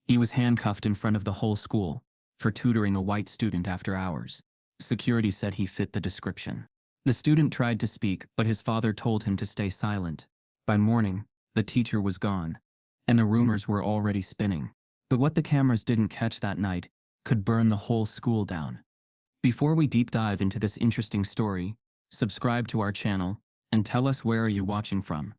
He was handcuffed in front of the whole school for tutoring a white student after hours. Security said he fit the description. The student tried to speak, but his father told him to stay silent. By morning, the teacher was gone, and the rumors were already spinning. But what the cameras didn't catch that night could burn the whole school down. Before we deep dive into this interesting story, subscribe to our channel and tell us where are you watching from.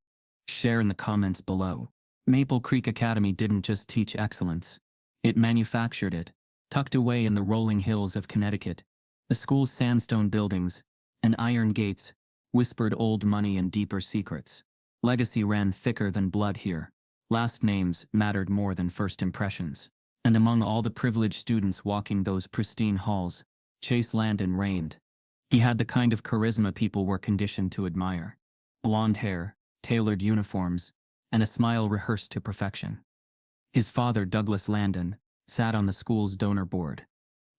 Share in the comments below. Maple Creek Academy didn't just teach excellence. It manufactured it, tucked away in the rolling hills of Connecticut. The school's sandstone buildings and iron gates whispered old money and deeper secrets. Legacy ran thicker than blood here. Last names mattered more than first impressions. And among all the privileged students walking those pristine halls, Chase Landon reigned. He had the kind of charisma people were conditioned to admire. Blonde hair, tailored uniforms, and a smile rehearsed to perfection. His father, Douglas Landon, sat on the school's donor board.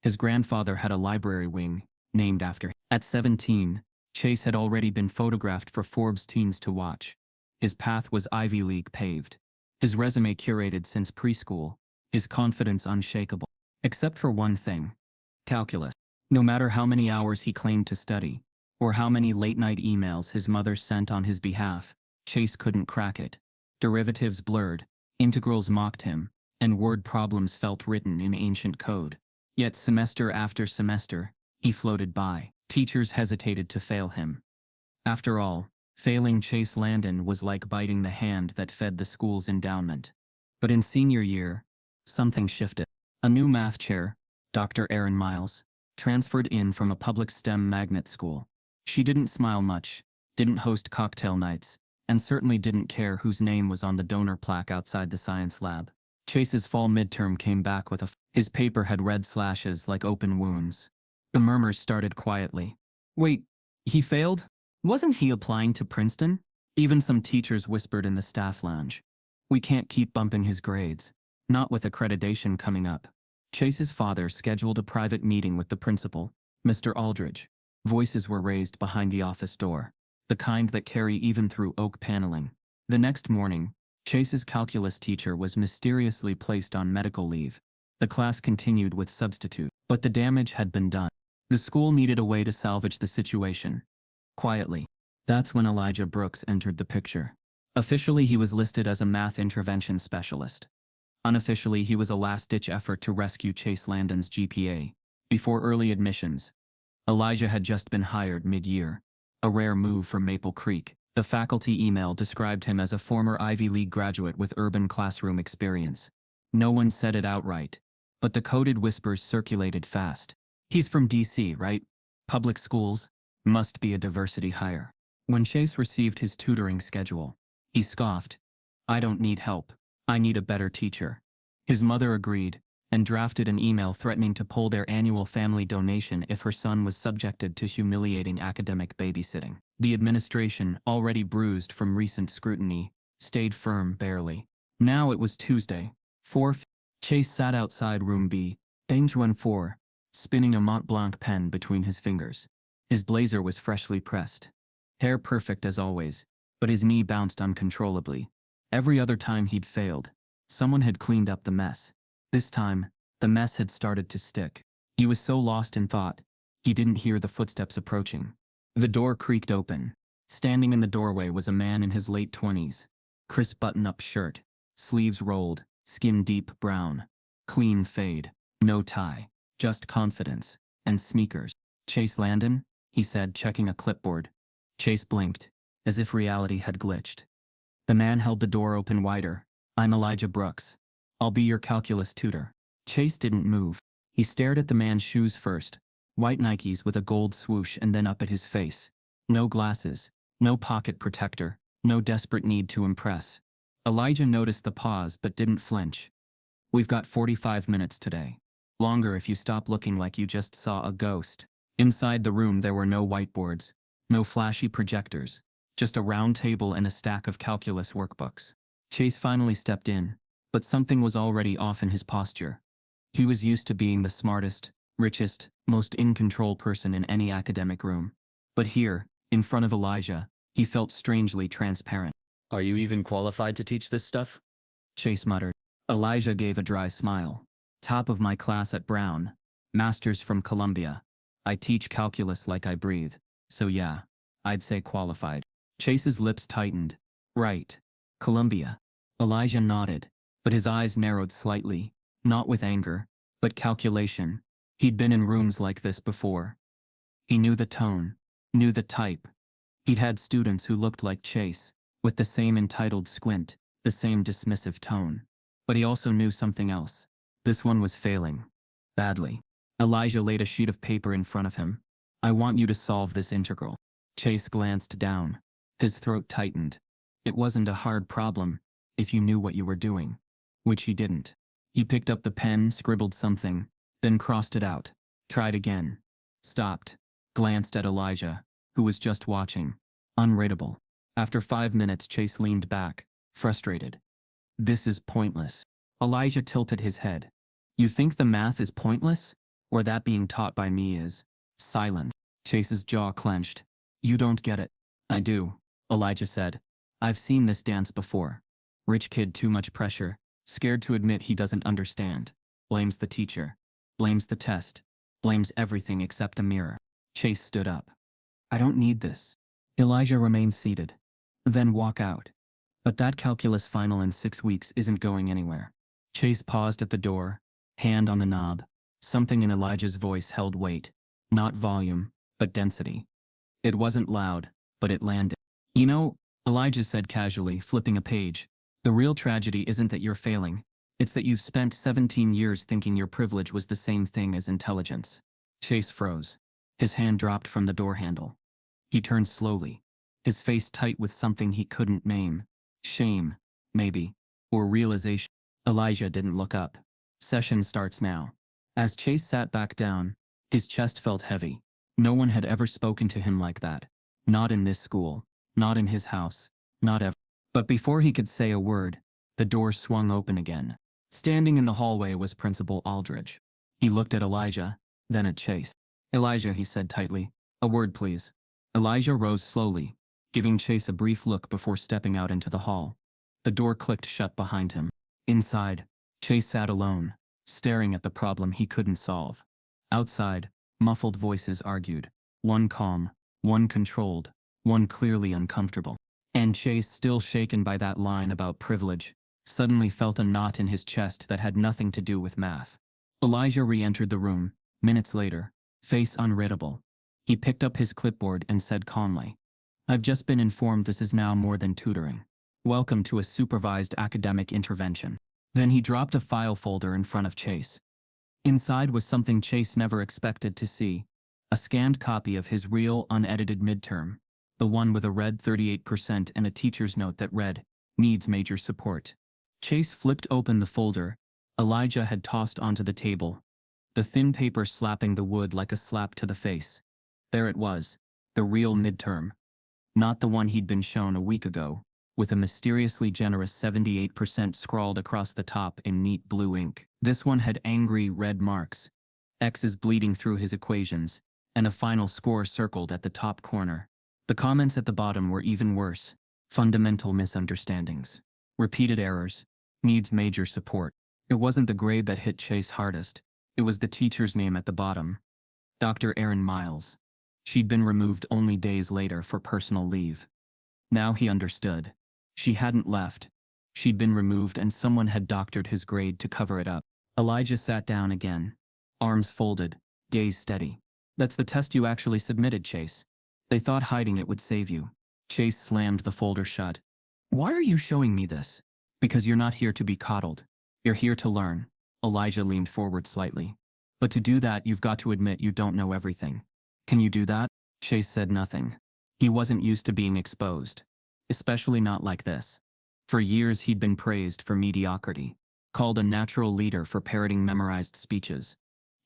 His grandfather had a library wing named after him. At 17, Chase had already been photographed for Forbes Teens to Watch. His path was Ivy League paved. His resume curated since preschool, his confidence unshakable. Except for one thing: calculus. No matter how many hours he claimed to study, or how many late-night emails his mother sent on his behalf, Chase couldn't crack it. Derivatives blurred, integrals mocked him, and word problems felt written in ancient code. Yet semester after semester, he floated by. Teachers hesitated to fail him. After all, failing Chase Landon was like biting the hand that fed the school's endowment. But in senior year, something shifted. A new math chair, Dr. Erin Miles, transferred in from a public STEM magnet school. She didn't smile much, didn't host cocktail nights, and certainly didn't care whose name was on the donor plaque outside the science lab. Chase's fall midterm came back with his paper had red slashes like open wounds. The murmurs started quietly. Wait, he failed? Wasn't he applying to Princeton? Even some teachers whispered in the staff lounge. We can't keep bumping his grades. Not with accreditation coming up. Chase's father scheduled a private meeting with the principal, Mr. Aldridge. Voices were raised behind the office door, the kind that carry even through oak paneling. The next morning, Chase's calculus teacher was mysteriously placed on medical leave. The class continued with substitute, but the damage had been done. The school needed a way to salvage the situation. Quietly. That's when Elijah Brooks entered the picture. Officially, he was listed as a math intervention specialist. Unofficially, he was a last-ditch effort to rescue Chase Landon's GPA. Before early admissions, Elijah had just been hired mid-year, a rare move for Maple Creek. The faculty email described him as a former Ivy League graduate with urban classroom experience. No one said it outright, but the coded whispers circulated fast. He's from DC, right? Public schools? Must be a diversity hire. When Chase received his tutoring schedule, he scoffed. I don't need help. I need a better teacher. His mother agreed, and drafted an email threatening to pull their annual family donation if her son was subjected to humiliating academic babysitting. The administration, already bruised from recent scrutiny, stayed firm barely. Now it was Tuesday, 4th. Chase sat outside room B, bench 1-4, spinning a Mont Blanc pen between his fingers. His blazer was freshly pressed. Hair perfect as always, but his knee bounced uncontrollably. Every other time he'd failed, someone had cleaned up the mess. This time, the mess had started to stick. He was so lost in thought, he didn't hear the footsteps approaching. The door creaked open. Standing in the doorway was a man in his late 20s. Crisp button-up shirt, sleeves rolled, skin deep brown. Clean fade, no tie, just confidence, and sneakers. Chase Landon, he said, checking a clipboard. Chase blinked, as if reality had glitched. The man held the door open wider. I'm Elijah Brooks. I'll be your calculus tutor. Chase didn't move. He stared at the man's shoes first, white Nikes with a gold swoosh, and then up at his face. No glasses, no pocket protector, no desperate need to impress. Elijah noticed the pause but didn't flinch. We've got 45 minutes today. Longer if you stop looking like you just saw a ghost. Inside the room there were no whiteboards, no flashy projectors, just a round table and a stack of calculus workbooks. Chase finally stepped in, but something was already off in his posture. He was used to being the smartest, richest, most in-control person in any academic room. But here, in front of Elijah, he felt strangely transparent. Are you even qualified to teach this stuff? Chase muttered. Elijah gave a dry smile. Top of my class at Brown. Masters from Columbia. I teach calculus like I breathe. So yeah, I'd say qualified. Chase's lips tightened. Right. Columbia. Elijah nodded, but his eyes narrowed slightly, not with anger, but calculation. He'd been in rooms like this before. He knew the tone, knew the type. He'd had students who looked like Chase, with the same entitled squint, the same dismissive tone. But he also knew something else. This one was failing. Badly. Elijah laid a sheet of paper in front of him. I want you to solve this integral. Chase glanced down. His throat tightened. It wasn't a hard problem, if you knew what you were doing. Which he didn't. He picked up the pen, scribbled something, then crossed it out. Tried again. Stopped. Glanced at Elijah, who was just watching. Unreadable. After 5 minutes, Chase leaned back, frustrated. This is pointless. Elijah tilted his head. You think the math is pointless? Or that being taught by me is? Silent. Chase's jaw clenched. You don't get it. I do, Elijah said. I've seen this dance before. Rich kid, too much pressure, scared to admit he doesn't understand. Blames the teacher. Blames the test. Blames everything except the mirror. Chase stood up. I don't need this. Elijah remained seated. Then walk out. But that calculus final in 6 weeks isn't going anywhere. Chase paused at the door, hand on the knob. Something in Elijah's voice held weight. Not volume, but density. It wasn't loud, but it landed. You know, Elijah said casually, flipping a page, the real tragedy isn't that you're failing. It's that you've spent 17 years thinking your privilege was the same thing as intelligence. Chase froze. His hand dropped from the door handle. He turned slowly, his face tight with something he couldn't name. Shame, maybe, or realization. Elijah didn't look up. Session starts now. As Chase sat back down, his chest felt heavy. No one had ever spoken to him like that. Not in this school, not in his house, not ever. But before he could say a word, the door swung open again. Standing in the hallway was Principal Aldridge. He looked at Elijah, then at Chase. Elijah, he said tightly, a word please. Elijah rose slowly, giving Chase a brief look before stepping out into the hall. The door clicked shut behind him. Inside, Chase sat alone, staring at the problem he couldn't solve. Outside, muffled voices argued, one calm, one controlled, one clearly uncomfortable. And Chase, still shaken by that line about privilege, suddenly felt a knot in his chest that had nothing to do with math. Elijah re-entered the room, minutes later, face unreadable. He picked up his clipboard and said calmly, I've just been informed this is now more than tutoring. Welcome to a supervised academic intervention. Then he dropped a file folder in front of Chase. Inside was something Chase never expected to see. A scanned copy of his real, unedited midterm. The one with a red 38% and a teacher's note that read, needs major support. Chase flipped open the folder Elijah had tossed onto the table, the thin paper slapping the wood like a slap to the face. There it was, the real midterm. Not the one he'd been shown a week ago, with a mysteriously generous 78% scrawled across the top in neat blue ink. This one had angry red marks, X's bleeding through his equations, and a final score circled at the top corner. The comments at the bottom were even worse. Fundamental misunderstandings. Repeated errors. Needs major support. It wasn't the grade that hit Chase hardest. It was the teacher's name at the bottom. Dr. Erin Miles. She'd been removed only days later for personal leave. Now he understood. She hadn't left. She'd been removed and someone had doctored his grade to cover it up. Elijah sat down again. Arms folded, gaze steady. That's the test you actually submitted, Chase. They thought hiding it would save you. Chase slammed the folder shut. Why are you showing me this? Because you're not here to be coddled. You're here to learn. Elijah leaned forward slightly. But to do that, you've got to admit you don't know everything. Can you do that? Chase said nothing. He wasn't used to being exposed. Especially not like this. For years he'd been praised for mediocrity, called a natural leader for parroting memorized speeches,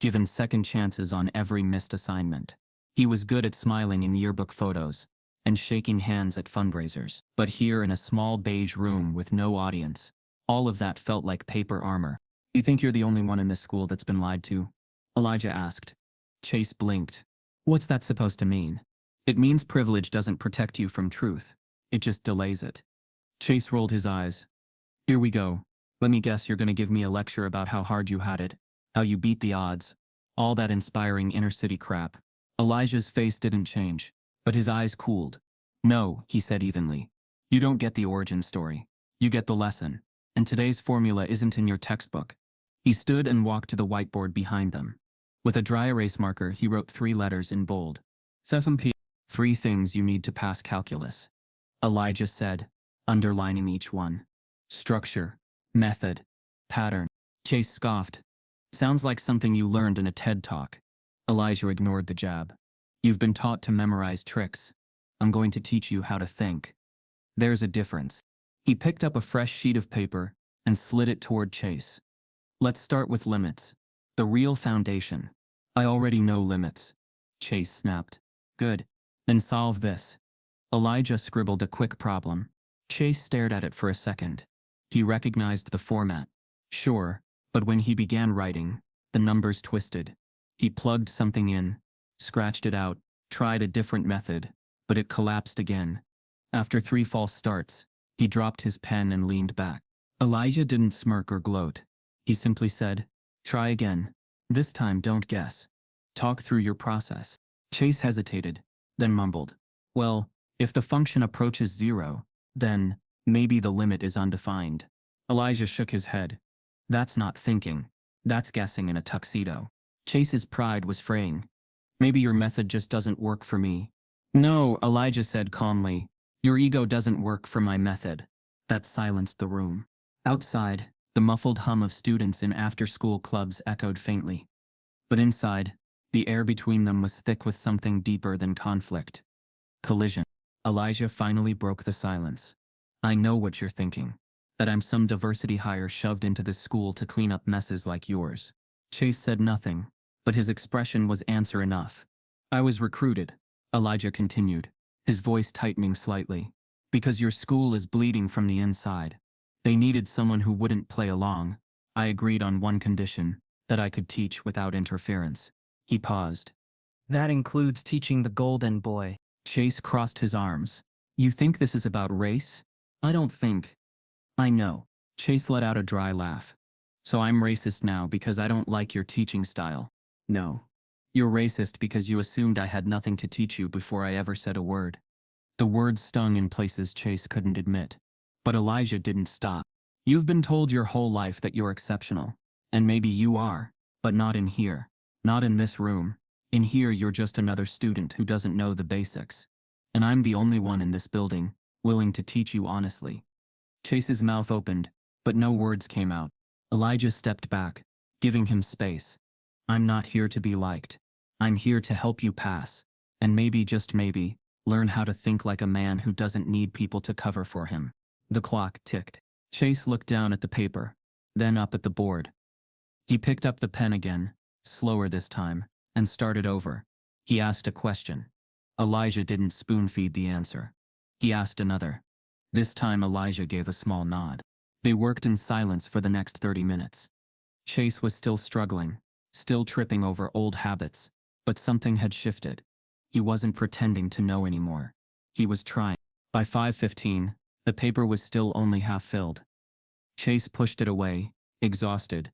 given second chances on every missed assignment. He was good at smiling in yearbook photos and shaking hands at fundraisers. But here in a small beige room with no audience, all of that felt like paper armor. You think you're the only one in this school that's been lied to? Elijah asked. Chase blinked. What's that supposed to mean? It means privilege doesn't protect you from truth. It just delays it. Chase rolled his eyes. Here we go. Let me guess you're gonna give me a lecture about how hard you had it, how you beat the odds, all that inspiring inner-city crap. Elijah's face didn't change, but his eyes cooled. No, he said evenly. You don't get the origin story. You get the lesson. And today's formula isn't in your textbook. He stood and walked to the whiteboard behind them. With a dry erase marker, he wrote 3 letters in bold. 7p. 3 things you need to pass calculus. Elijah said, underlining each one. Structure, method, pattern. Chase scoffed. Sounds like something you learned in a TED Talk. Elijah ignored the jab. You've been taught to memorize tricks. I'm going to teach you how to think. There's a difference. He picked up a fresh sheet of paper and slid it toward Chase. Let's start with limits. The real foundation. I already know limits. Chase snapped. Good. Then solve this. Elijah scribbled a quick problem. Chase stared at it for a second. He recognized the format. Sure, but when he began writing, the numbers twisted. He plugged something in, scratched it out, tried a different method, but it collapsed again. After 3 false starts, he dropped his pen and leaned back. Elijah didn't smirk or gloat. He simply said, try again. This time don't guess. Talk through your process. Chase hesitated, then mumbled. Well, if the function approaches 0, then maybe the limit is undefined. Elijah shook his head. That's not thinking. That's guessing in a tuxedo. Chase's pride was fraying. Maybe your method just doesn't work for me. No, Elijah said calmly. Your ego doesn't work for my method. That silenced the room. Outside, the muffled hum of students in after-school clubs echoed faintly. But inside, the air between them was thick with something deeper than conflict. Collision. Elijah finally broke the silence. I know what you're thinking. That I'm some diversity hire shoved into this school to clean up messes like yours. Chase said nothing, but his expression was answer enough. I was recruited, Elijah continued, his voice tightening slightly, because your school is bleeding from the inside. They needed someone who wouldn't play along. I agreed on one condition, that I could teach without interference. He paused. That includes teaching the golden boy. Chase crossed his arms. You think this is about race? I don't think. I know. Chase let out a dry laugh. So I'm racist now because I don't like your teaching style. No. You're racist because you assumed I had nothing to teach you before I ever said a word. The words stung in places Chase couldn't admit. But Elijah didn't stop. You've been told your whole life that you're exceptional. And maybe you are, but not in here. Not in this room. In here you're just another student who doesn't know the basics. And I'm the only one in this building, willing to teach you honestly. Chase's mouth opened, but no words came out. Elijah stepped back, giving him space. I'm not here to be liked. I'm here to help you pass. And maybe, just maybe, learn how to think like a man who doesn't need people to cover for him. The clock ticked. Chase looked down at the paper, then up at the board. He picked up the pen again, slower this time, and started over. He asked a question. Elijah didn't spoon-feed the answer. He asked another. This time Elijah gave a small nod. They worked in silence for the next 30 minutes. Chase was still struggling, still tripping over old habits, but something had shifted. He wasn't pretending to know anymore. He was trying. By 5:15, the paper was still only half filled. Chase pushed it away, exhausted.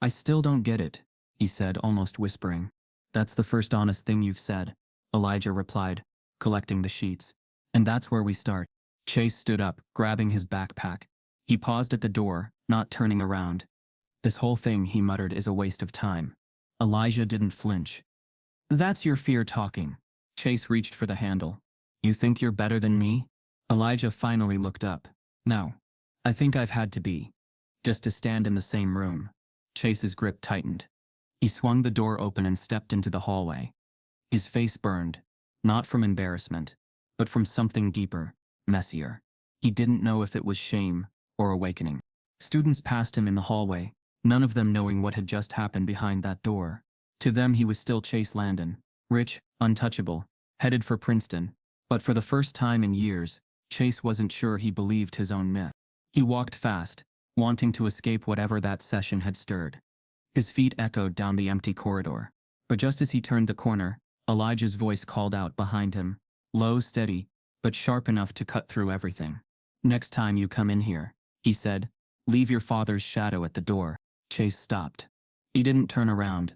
I still don't get it, he said, almost whispering. That's the first honest thing you've said, Elijah replied, collecting the sheets. And that's where we start. Chase stood up, grabbing his backpack. He paused at the door, not turning around. This whole thing, he muttered, is a waste of time. Elijah didn't flinch. That's your fear talking. Chase reached for the handle. You think you're better than me? Elijah finally looked up. No. I think I've had to be. Just to stand in the same room. Chase's grip tightened. He swung the door open and stepped into the hallway. His face burned, not from embarrassment, but from something deeper, messier. He didn't know if it was shame or awakening. Students passed him in the hallway, none of them knowing what had just happened behind that door. To them he was still Chase Landon, rich, untouchable, headed for Princeton. But for the first time in years, Chase wasn't sure he believed his own myth. He walked fast, wanting to escape whatever that session had stirred. His feet echoed down the empty corridor. But just as he turned the corner, Elijah's voice called out behind him, low, steady, but sharp enough to cut through everything. Next time you come in here, he said, Leave your father's shadow at the door. Chase stopped. He didn't turn around,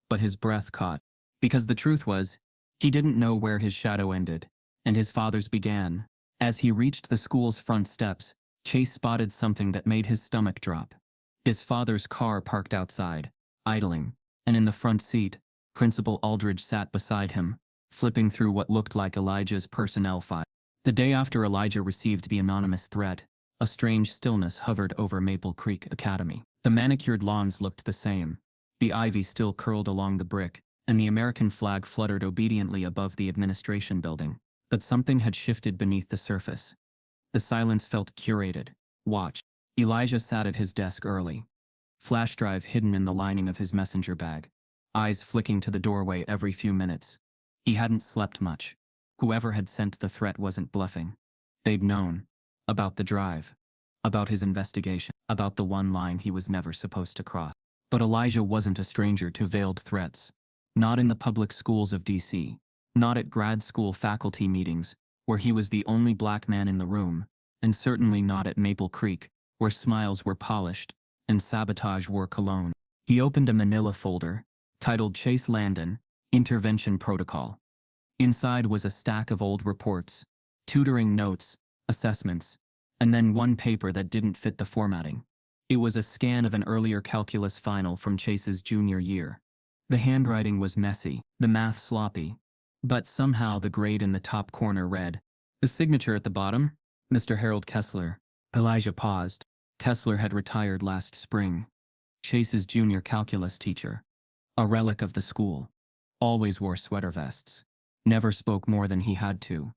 but his breath caught. Because the truth was, he didn't know where his shadow ended, and his father's began. As he reached the school's front steps, Chase spotted something that made his stomach drop. His father's car parked outside, idling, and in the front seat, Principal Aldridge sat beside him, flipping through what looked like Elijah's personnel file. The day after Elijah received the anonymous threat, a strange stillness hovered over Maple Creek Academy. The manicured lawns looked the same. The ivy still curled along the brick, and the American flag fluttered obediently above the administration building. But something had shifted beneath the surface. The silence felt curated, watched. Elijah sat at his desk early, flash drive hidden in the lining of his messenger bag, eyes flicking to the doorway every few minutes. He hadn't slept much. Whoever had sent the threat wasn't bluffing. They'd known. About the drive. About his investigation. About the one line he was never supposed to cross. But Elijah wasn't a stranger to veiled threats. Not in the public schools of D.C. Not at grad school faculty meetings, where he was the only black man in the room, and certainly not at Maple Creek, where smiles were polished and sabotage wore cologne. He opened a manila folder, titled Chase Landon, Intervention Protocol. Inside was a stack of old reports, tutoring notes, assessments, and then one paper that didn't fit the formatting. It was a scan of an earlier calculus final from Chase's junior year. The handwriting was messy, the math sloppy, but somehow the grade in the top corner read, the signature at the bottom, Mr. Harold Kessler. Elijah paused. Kessler had retired last spring. Chase's junior calculus teacher. A relic of the school. Always wore sweater vests. Never spoke more than he had to.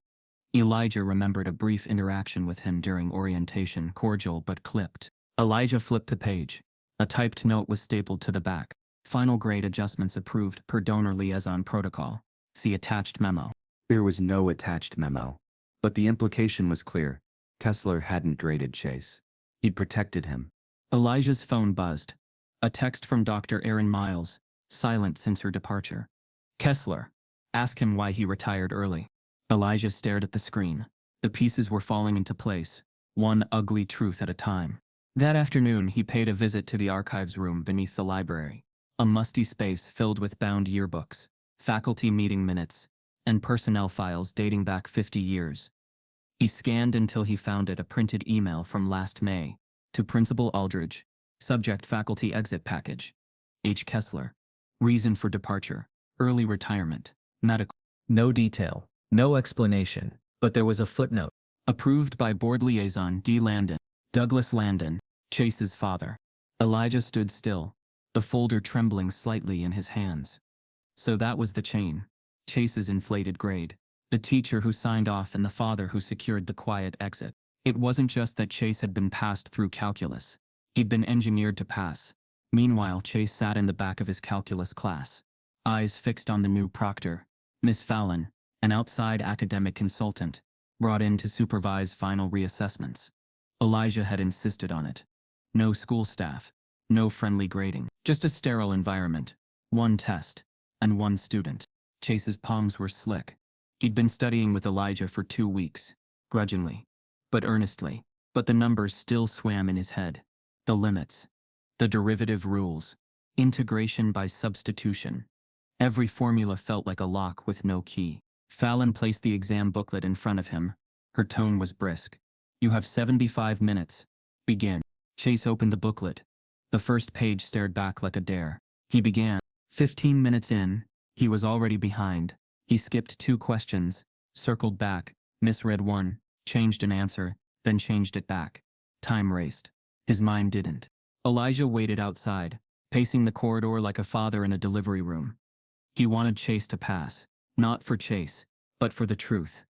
Elijah remembered a brief interaction with him during orientation, cordial but clipped. Elijah flipped the page. A typed note was stapled to the back. Final grade adjustments approved per donor liaison protocol. See attached memo. There was no attached memo. But the implication was clear. Kessler hadn't graded Chase. He'd protected him. Elijah's phone buzzed. A text from Dr. Erin Miles, silent since her departure. Kessler. Ask him why he retired early. Elijah stared at the screen. The pieces were falling into place, one ugly truth at a time. That afternoon, he paid a visit to the archives room beneath the library. A musty space filled with bound yearbooks, faculty meeting minutes, and personnel files dating back 50 years. He scanned until he found a printed email from last May, to Principal Aldridge, subject faculty exit package. H. Kessler. Reason for departure, early retirement, medical. No detail, no explanation, but there was a footnote. Approved by Board Liaison D. Landon, Douglas Landon, Chase's father. Elijah stood still, the folder trembling slightly in his hands. So that was the chain. Chase's inflated grade. The teacher who signed off and the father who secured the quiet exit. It wasn't just that Chase had been passed through calculus. He'd been engineered to pass. Meanwhile, Chase sat in the back of his calculus class, eyes fixed on the new proctor, Miss Fallon, an outside academic consultant, brought in to supervise final reassessments. Elijah had insisted on it. No school staff, no friendly grading, just a sterile environment, one test, and one student. Chase's palms were slick. He'd been studying with Elijah for 2 weeks, grudgingly, but earnestly. But the numbers still swam in his head. The limits, the derivative rules, integration by substitution. Every formula felt like a lock with no key. Fallon placed the exam booklet in front of him. Her tone was brisk. You have 75 minutes. Begin. Chase opened the booklet. The first page stared back like a dare. He began. 15 minutes in, he was already behind. He skipped 2 questions, circled back, misread one, changed an answer, then changed it back. Time raced. His mind didn't. Elijah waited outside, pacing the corridor like a father in a delivery room. He wanted Chase to pass, not for Chase, but for the truth.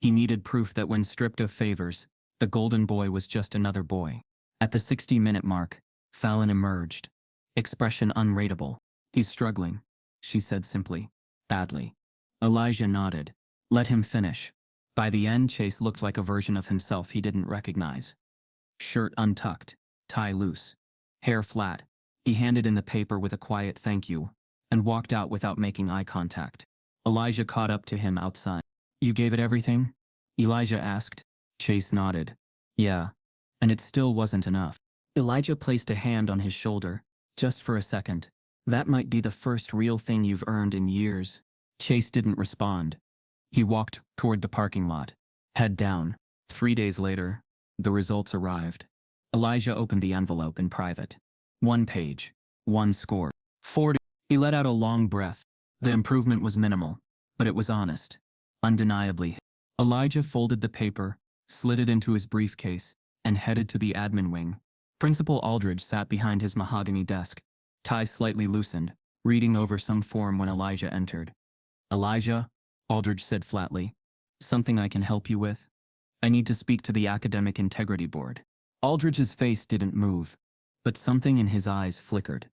He needed proof that when stripped of favors, the golden boy was just another boy. At the 60-minute mark, Fallon emerged. Expression unrateable. He's struggling, she said simply. Badly. Elijah nodded. Let him finish. By the end, Chase looked like a version of himself he didn't recognize. Shirt untucked, tie loose, hair flat. He handed in the paper with a quiet thank you, and walked out without making eye contact. Elijah caught up to him outside. You gave it everything? Elijah asked. Chase nodded. Yeah. And it still wasn't enough. Elijah placed a hand on his shoulder, just for a second. That might be the first real thing you've earned in years. Chase didn't respond. He walked toward the parking lot, head down. 3 days later, the results arrived. Elijah opened the envelope in private. 1 page, 1 score. 40. He let out a long breath. The improvement was minimal, but it was honest. Undeniably. Elijah folded the paper, slid it into his briefcase, and headed to the admin wing. Principal Aldridge sat behind his mahogany desk, tie slightly loosened, reading over some form when Elijah entered. "Elijah," Aldridge said flatly, "something I can help you with? I need to speak to the Academic Integrity Board." Aldridge's face didn't move, but something in his eyes flickered.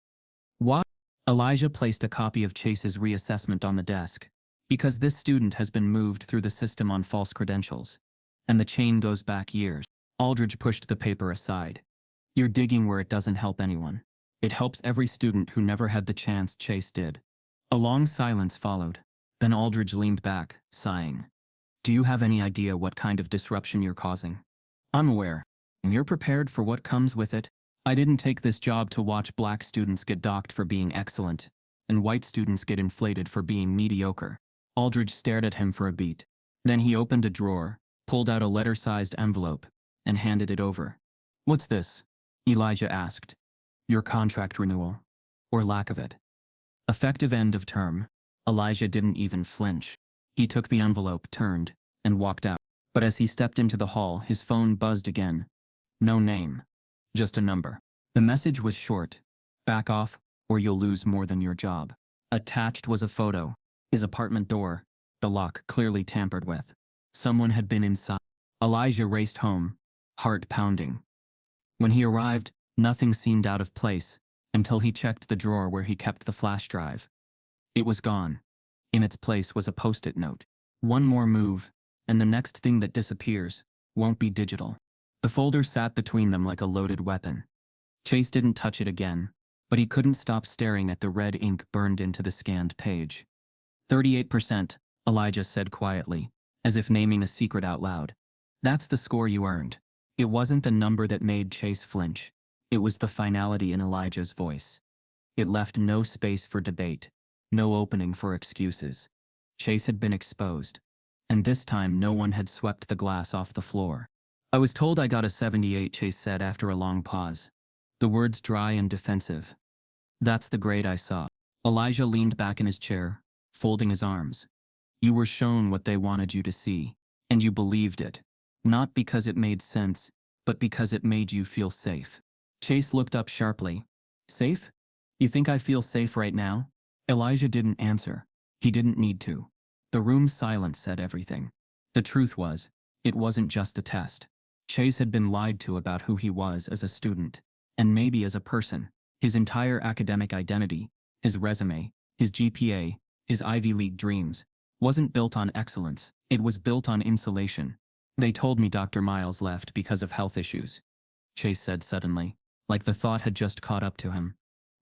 "What?" Elijah placed a copy of Chase's reassessment on the desk. "Because this student has been moved through the system on false credentials, and the chain goes back years." Aldridge pushed the paper aside. "You're digging where it doesn't help anyone. It helps every student who never had the chance Chase did." A long silence followed. Then Aldridge leaned back, sighing. "Do you have any idea what kind of disruption you're causing?" "I'm aware. And you're prepared for what comes with it?" "I didn't take this job to watch black students get docked for being excellent, and white students get inflated for being mediocre." Aldridge stared at him for a beat. Then he opened a drawer, pulled out a letter-sized envelope, and handed it over. "What's this?" Elijah asked. "Your contract renewal. Or lack of it. Effective end of term." Elijah didn't even flinch. He took the envelope, turned, and walked out. But as he stepped into the hall, his phone buzzed again. No name. Just a number. The message was short. "Back off, or you'll lose more than your job." Attached was a photo. His apartment door, the lock clearly tampered with. Someone had been inside. Elijah raced home, heart pounding. When he arrived, nothing seemed out of place, until he checked the drawer where he kept the flash drive. It was gone. In its place was a post-it note. "One more move, and the next thing that disappears won't be digital." The folder sat between them like a loaded weapon. Chase didn't touch it again, but he couldn't stop staring at the red ink burned into the scanned page. 38%, Elijah said quietly, as if naming a secret out loud. "That's the score you earned." It wasn't the number that made Chase flinch. It was the finality in Elijah's voice. It left no space for debate, no opening for excuses. Chase had been exposed, and this time no one had swept the glass off the floor. "I was told I got a 78, Chase said after a long pause. The words dry and defensive. "That's the grade I saw." Elijah leaned back in his chair, folding his arms. "You were shown what they wanted you to see, and you believed it. Not because it made sense, but because it made you feel safe." Chase looked up sharply. "Safe? You think I feel safe right now?" Elijah didn't answer. He didn't need to. The room's silence said everything. The truth was, it wasn't just a test. Chase had been lied to about who he was as a student, and maybe as a person. His entire academic identity, his resume, his GPA, his Ivy League dreams, wasn't built on excellence. It was built on insulation. "They told me Dr. Miles left because of health issues," Chase said suddenly, like the thought had just caught up to him.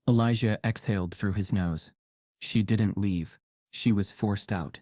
Elijah exhaled through his nose. "She didn't leave. She was forced out."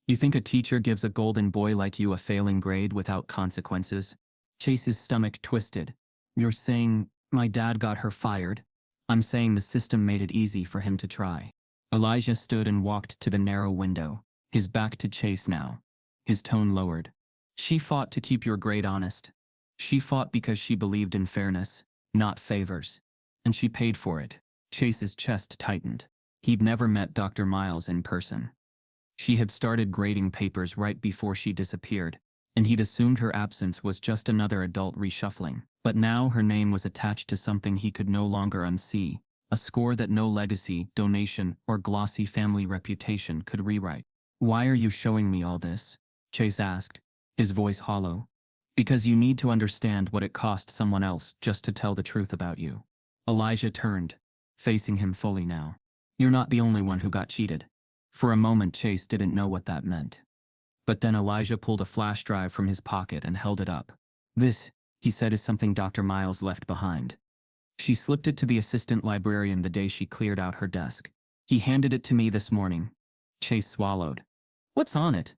"You think a teacher gives a golden boy like you a failing grade without consequences?" Chase's stomach twisted. "You're saying my dad got her fired?" "I'm saying the system made it easy for him to try." Elijah stood and walked to the narrow window, his back to Chase now. His tone lowered. "She fought to keep your grade honest. She fought because she believed in fairness, not favors. And she paid for it." Chase's chest tightened. He'd never met Dr. Miles in person. She had started grading papers right before she disappeared, and he'd assumed her absence was just another adult reshuffling. But now her name was attached to something he could no longer unsee, a score that no legacy, donation, or glossy family reputation could rewrite. "Why are you showing me all this?" Chase asked, his voice hollow. "Because you need to understand what it cost someone else just to tell the truth about you." Elijah turned, facing him fully now. "You're not the only one who got cheated." For a moment Chase didn't know what that meant. But then Elijah pulled a flash drive from his pocket and held it up. "This," he said, "is something Dr. Miles left behind. She slipped it to the assistant librarian the day she cleared out her desk. He handed it to me this morning." Chase swallowed. "What's on it?"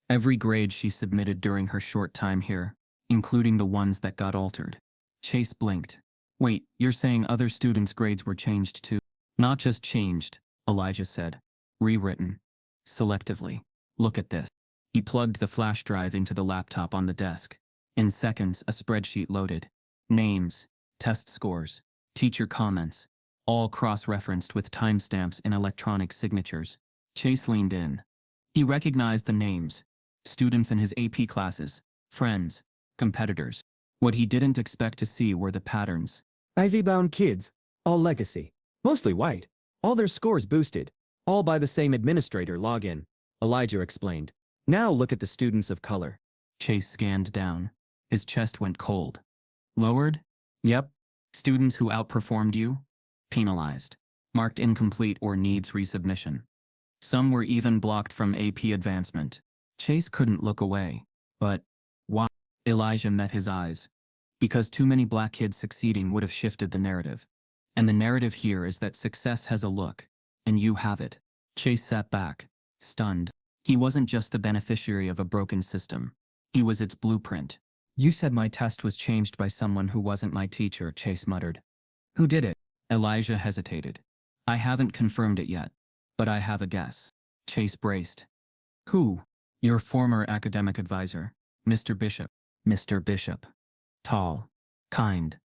"Every grade she submitted during her short time here, including the ones that got altered." Chase blinked. Wait, you're saying other students' grades were changed too? Not just changed, Elijah said. Rewritten. Selectively. Look at this. He plugged the flash drive into the laptop on the desk. In seconds, a spreadsheet loaded. Names, test scores, teacher comments, all cross-referenced with timestamps and electronic signatures. Chase leaned in. He recognized the names. Students in his AP classes, friends, competitors. What he didn't expect to see were the patterns. Ivy-bound kids, all legacy, mostly white, all their scores boosted, all by the same administrator login, Elijah explained. Now look at the students of color. Chase scanned down. His chest went cold. Lowered? Yep. Students who outperformed you? Penalized. Marked incomplete or needs resubmission. Some were even blocked from AP advancement. Chase couldn't look away. But why? Elijah met his eyes. Because too many black kids succeeding would have shifted the narrative. And the narrative here is that success has a look, and you have it. Chase sat back, stunned. He wasn't just the beneficiary of a broken system. He was its blueprint. You said my test was changed by someone who wasn't my teacher, Chase muttered. Who did it? Elijah hesitated. I haven't confirmed it yet, but I have a guess. Chase braced. Who? Your former academic advisor, Mr. Bishop. Mr. Bishop. Tall. Kind.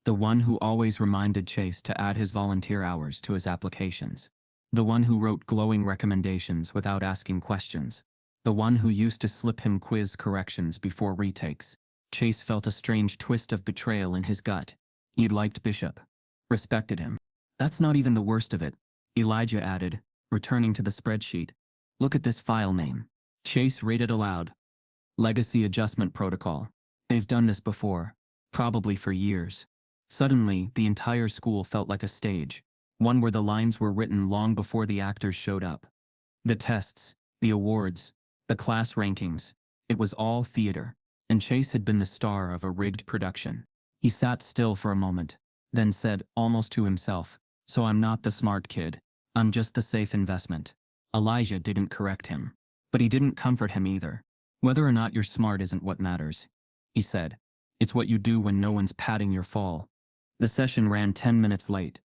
The one who always reminded Chase to add his volunteer hours to his applications. The one who wrote glowing recommendations without asking questions. The one who used to slip him quiz corrections before retakes. Chase felt a strange twist of betrayal in his gut. He'd liked Bishop. Respected him. That's not even the worst of it, Elijah added, returning to the spreadsheet. Look at this file name. Chase read it aloud. Legacy Adjustment Protocol. They've done this before. Probably for years. Suddenly, the entire school felt like a stage. One where the lines were written long before the actors showed up. The tests, the awards, the class rankings. It was all theater. And Chase had been the star of a rigged production. He sat still for a moment, then said, almost to himself, so I'm not the smart kid. I'm just the safe investment. Elijah didn't correct him. But he didn't comfort him either. Whether or not you're smart isn't what matters, he said. It's what you do when no one's patting your fall. The session ran 10 minutes late.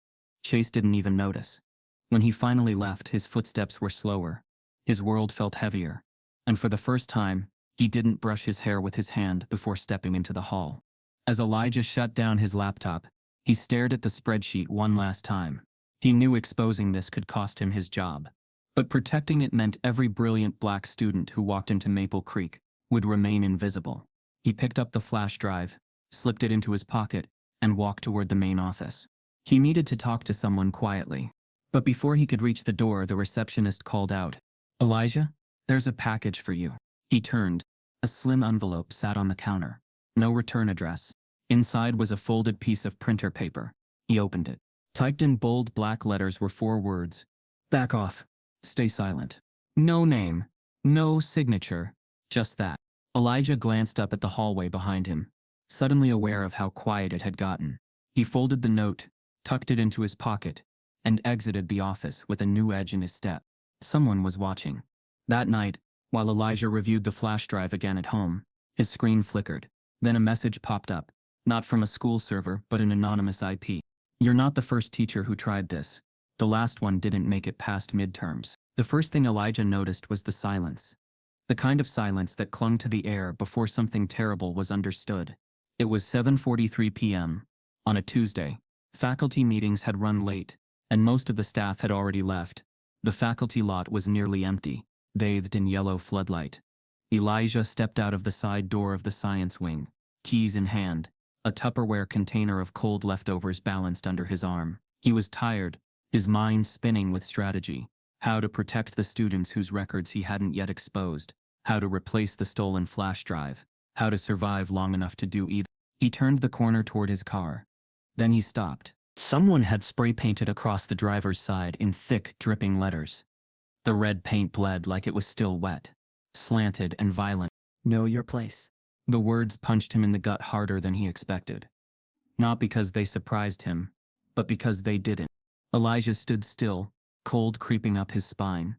Chase didn't even notice. When he finally left, his footsteps were slower. His world felt heavier. And for the first time, he didn't brush his hair with his hand before stepping into the hall. As Elijah shut down his laptop, he stared at the spreadsheet one last time. He knew exposing this could cost him his job. But protecting it meant every brilliant black student who walked into Maple Creek would remain invisible. He picked up the flash drive, slipped it into his pocket, and walked toward the main office. He needed to talk to someone quietly. But before he could reach the door, the receptionist called out, Elijah, there's a package for you. He turned. A slim envelope sat on the counter. No return address. Inside was a folded piece of printer paper. He opened it. Typed in bold black letters were 4 words. Back off. Stay silent. No name. No signature. Just that. Elijah glanced up at the hallway behind him, suddenly aware of how quiet it had gotten. He folded the note, tucked it into his pocket, and exited the office with a new edge in his step. Someone was watching. That night, while Elijah reviewed the flash drive again at home, his screen flickered. Then a message popped up, not from a school server but an anonymous IP. You're not the first teacher who tried this. The last one didn't make it past midterms. The first thing Elijah noticed was the silence. The kind of silence that clung to the air before something terrible was understood. It was 7:43 p.m. On a Tuesday. Faculty meetings had run late, and most of the staff had already left. The faculty lot was nearly empty, bathed in yellow floodlight. Elijah stepped out of the side door of the science wing, keys in hand, a Tupperware container of cold leftovers balanced under his arm. He was tired, his mind spinning with strategy. How to protect the students whose records he hadn't yet exposed. How to replace the stolen flash drive. How to survive long enough to do either. He turned the corner toward his car. Then he stopped. Someone had spray painted across the driver's side in thick, dripping letters. The red paint bled like it was still wet, slanted and violent. Know your place. The words punched him in the gut harder than he expected. Not because they surprised him, but because they didn't. Elijah stood still, cold creeping up his spine.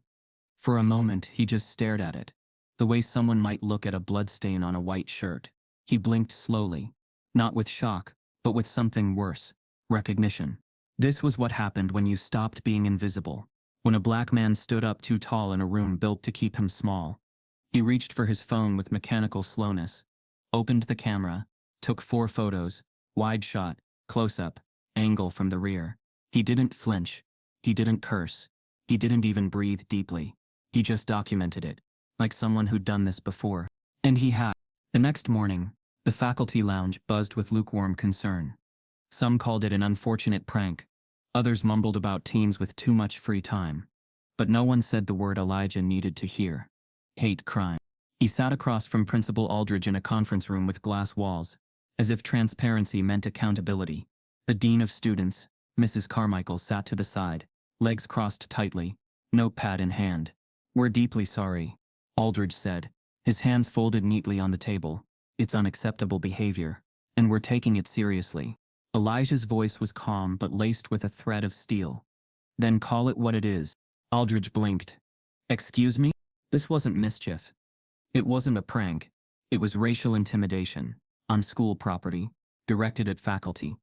For a moment, he just stared at it, the way someone might look at a bloodstain on a white shirt. He blinked slowly, not with shock, but with something worse: recognition. This was what happened when you stopped being invisible. When a black man stood up too tall in a room built to keep him small. He reached for his phone with mechanical slowness, opened the camera, took 4 photos: wide shot, close-up, angle from the rear. He didn't flinch. He didn't curse. He didn't even breathe deeply. He just documented it, like someone who'd done this before. And he had. The next morning, the faculty lounge buzzed with lukewarm concern. Some called it an unfortunate prank. Others mumbled about teens with too much free time. But no one said the word Elijah needed to hear: hate crime. He sat across from Principal Aldridge in a conference room with glass walls, as if transparency meant accountability. The Dean of Students, Mrs. Carmichael, sat to the side, legs crossed tightly, notepad in hand. "We're deeply sorry," Aldridge said, his hands folded neatly on the table. "It's unacceptable behavior, and we're taking it seriously." Elijah's voice was calm but laced with a thread of steel. "Then call it what it is." Aldridge blinked. "Excuse me?" This wasn't mischief. It wasn't a prank. It was racial intimidation, on school property, directed at faculty.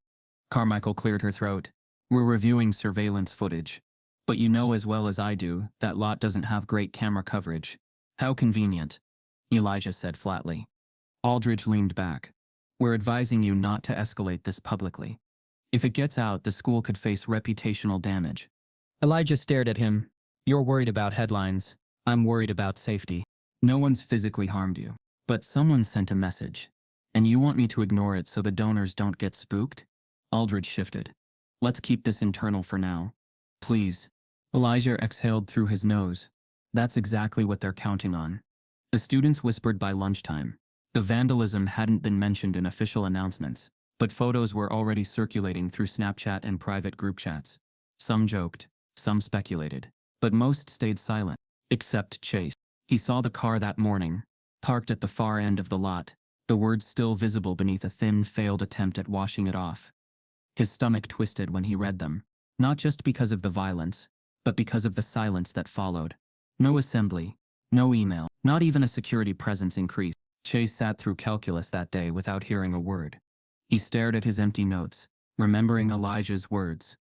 Carmichael cleared her throat. "We're reviewing surveillance footage. But you know as well as I do, that lot doesn't have great camera coverage." "How convenient," Elijah said flatly. Aldridge leaned back. "We're advising you not to escalate this publicly. If it gets out, the school could face reputational damage." Elijah stared at him. "You're worried about headlines. I'm worried about safety. No one's physically harmed you, but someone sent a message. And you want me to ignore it so the donors don't get spooked?" Aldridge shifted. "Let's keep this internal for now. Please." Elijah exhaled through his nose. "That's exactly what they're counting on." The students whispered by lunchtime. The vandalism hadn't been mentioned in official announcements, but photos were already circulating through Snapchat and private group chats. Some joked, some speculated, but most stayed silent, except Chase. He saw the car that morning, parked at the far end of the lot, the words still visible beneath a thin, failed attempt at washing it off. His stomach twisted when he read them, not just because of the violence, but because of the silence that followed. No assembly, no email, not even a security presence increase. Chase sat through calculus that day without hearing a word. He stared at his empty notes, remembering Elijah's words.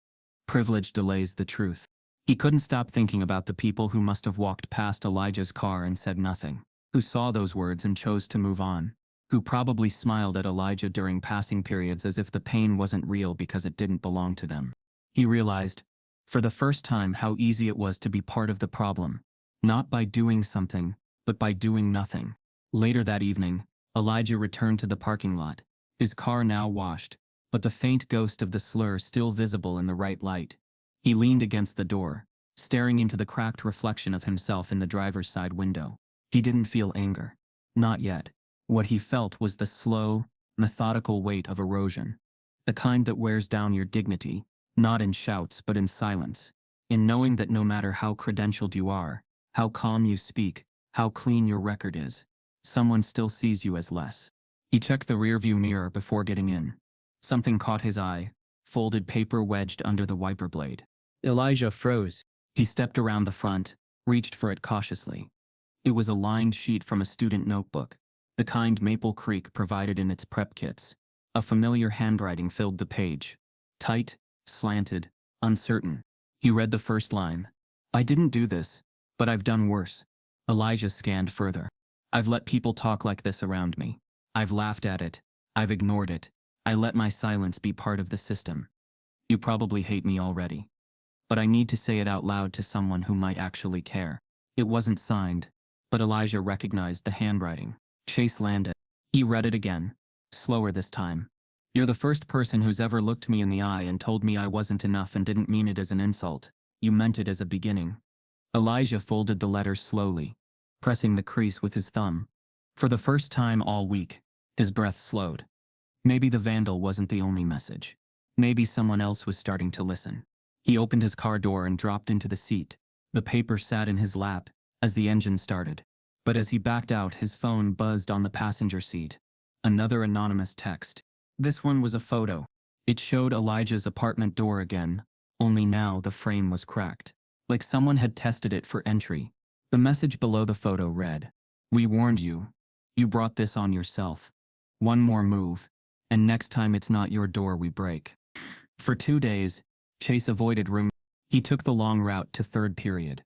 "Privilege delays the truth." He couldn't stop thinking about the people who must have walked past Elijah's car and said nothing, who saw those words and chose to move on, who probably smiled at Elijah during passing periods as if the pain wasn't real because it didn't belong to them. He realized, for the first time, how easy it was to be part of the problem, not by doing something, but by doing nothing. Later that evening, Elijah returned to the parking lot, his car now washed, but the faint ghost of the slur still visible in the right light. He leaned against the door, staring into the cracked reflection of himself in the driver's side window. He didn't feel anger. Not yet. What he felt was the slow, methodical weight of erosion. The kind that wears down your dignity, not in shouts but in silence. In knowing that no matter how credentialed you are, how calm you speak, how clean your record is, someone still sees you as less. He checked the rearview mirror before getting in. Something caught his eye: folded paper wedged under the wiper blade. Elijah froze. He stepped around the front, reached for it cautiously. It was a lined sheet from a student notebook, the kind Maple Creek provided in its prep kits. A familiar handwriting filled the page. Tight, slanted, uncertain. He read the first line. "I didn't do this, but I've done worse." Elijah scanned further. "I've let people talk like this around me. I've laughed at it. I've ignored it. I let my silence be part of the system. You probably hate me already. But I need to say it out loud to someone who might actually care." It wasn't signed, but Elijah recognized the handwriting. Chase landed. He read it again, slower this time. "You're the first person who's ever looked me in the eye and told me I wasn't enough and didn't mean it as an insult. You meant it as a beginning." Elijah folded the letter slowly, pressing the crease with his thumb. For the first time all week, his breath slowed. Maybe the vandal wasn't the only message. Maybe someone else was starting to listen. He opened his car door and dropped into the seat. The paper sat in his lap as the engine started. But as he backed out, his phone buzzed on the passenger seat. Another anonymous text. This one was a photo. It showed Elijah's apartment door again, only now the frame was cracked, like someone had tested it for entry. The message below the photo read, "We warned you. You brought this on yourself. One more move, And next time it's not your door we break. For 2 days, Chase avoided room. He took the long route to third period.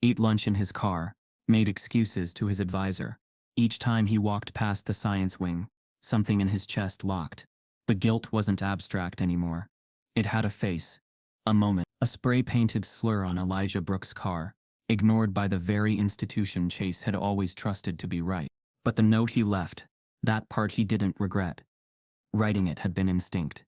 Ate lunch in his car, made excuses to his advisor. Each time he walked past the science wing, something in his chest locked. The guilt wasn't abstract anymore. It had a face, a moment, a spray-painted slur on Elijah Brooks' car, ignored by the very institution Chase had always trusted to be right. But the note he left, that part he didn't regret. Writing it had been instinct.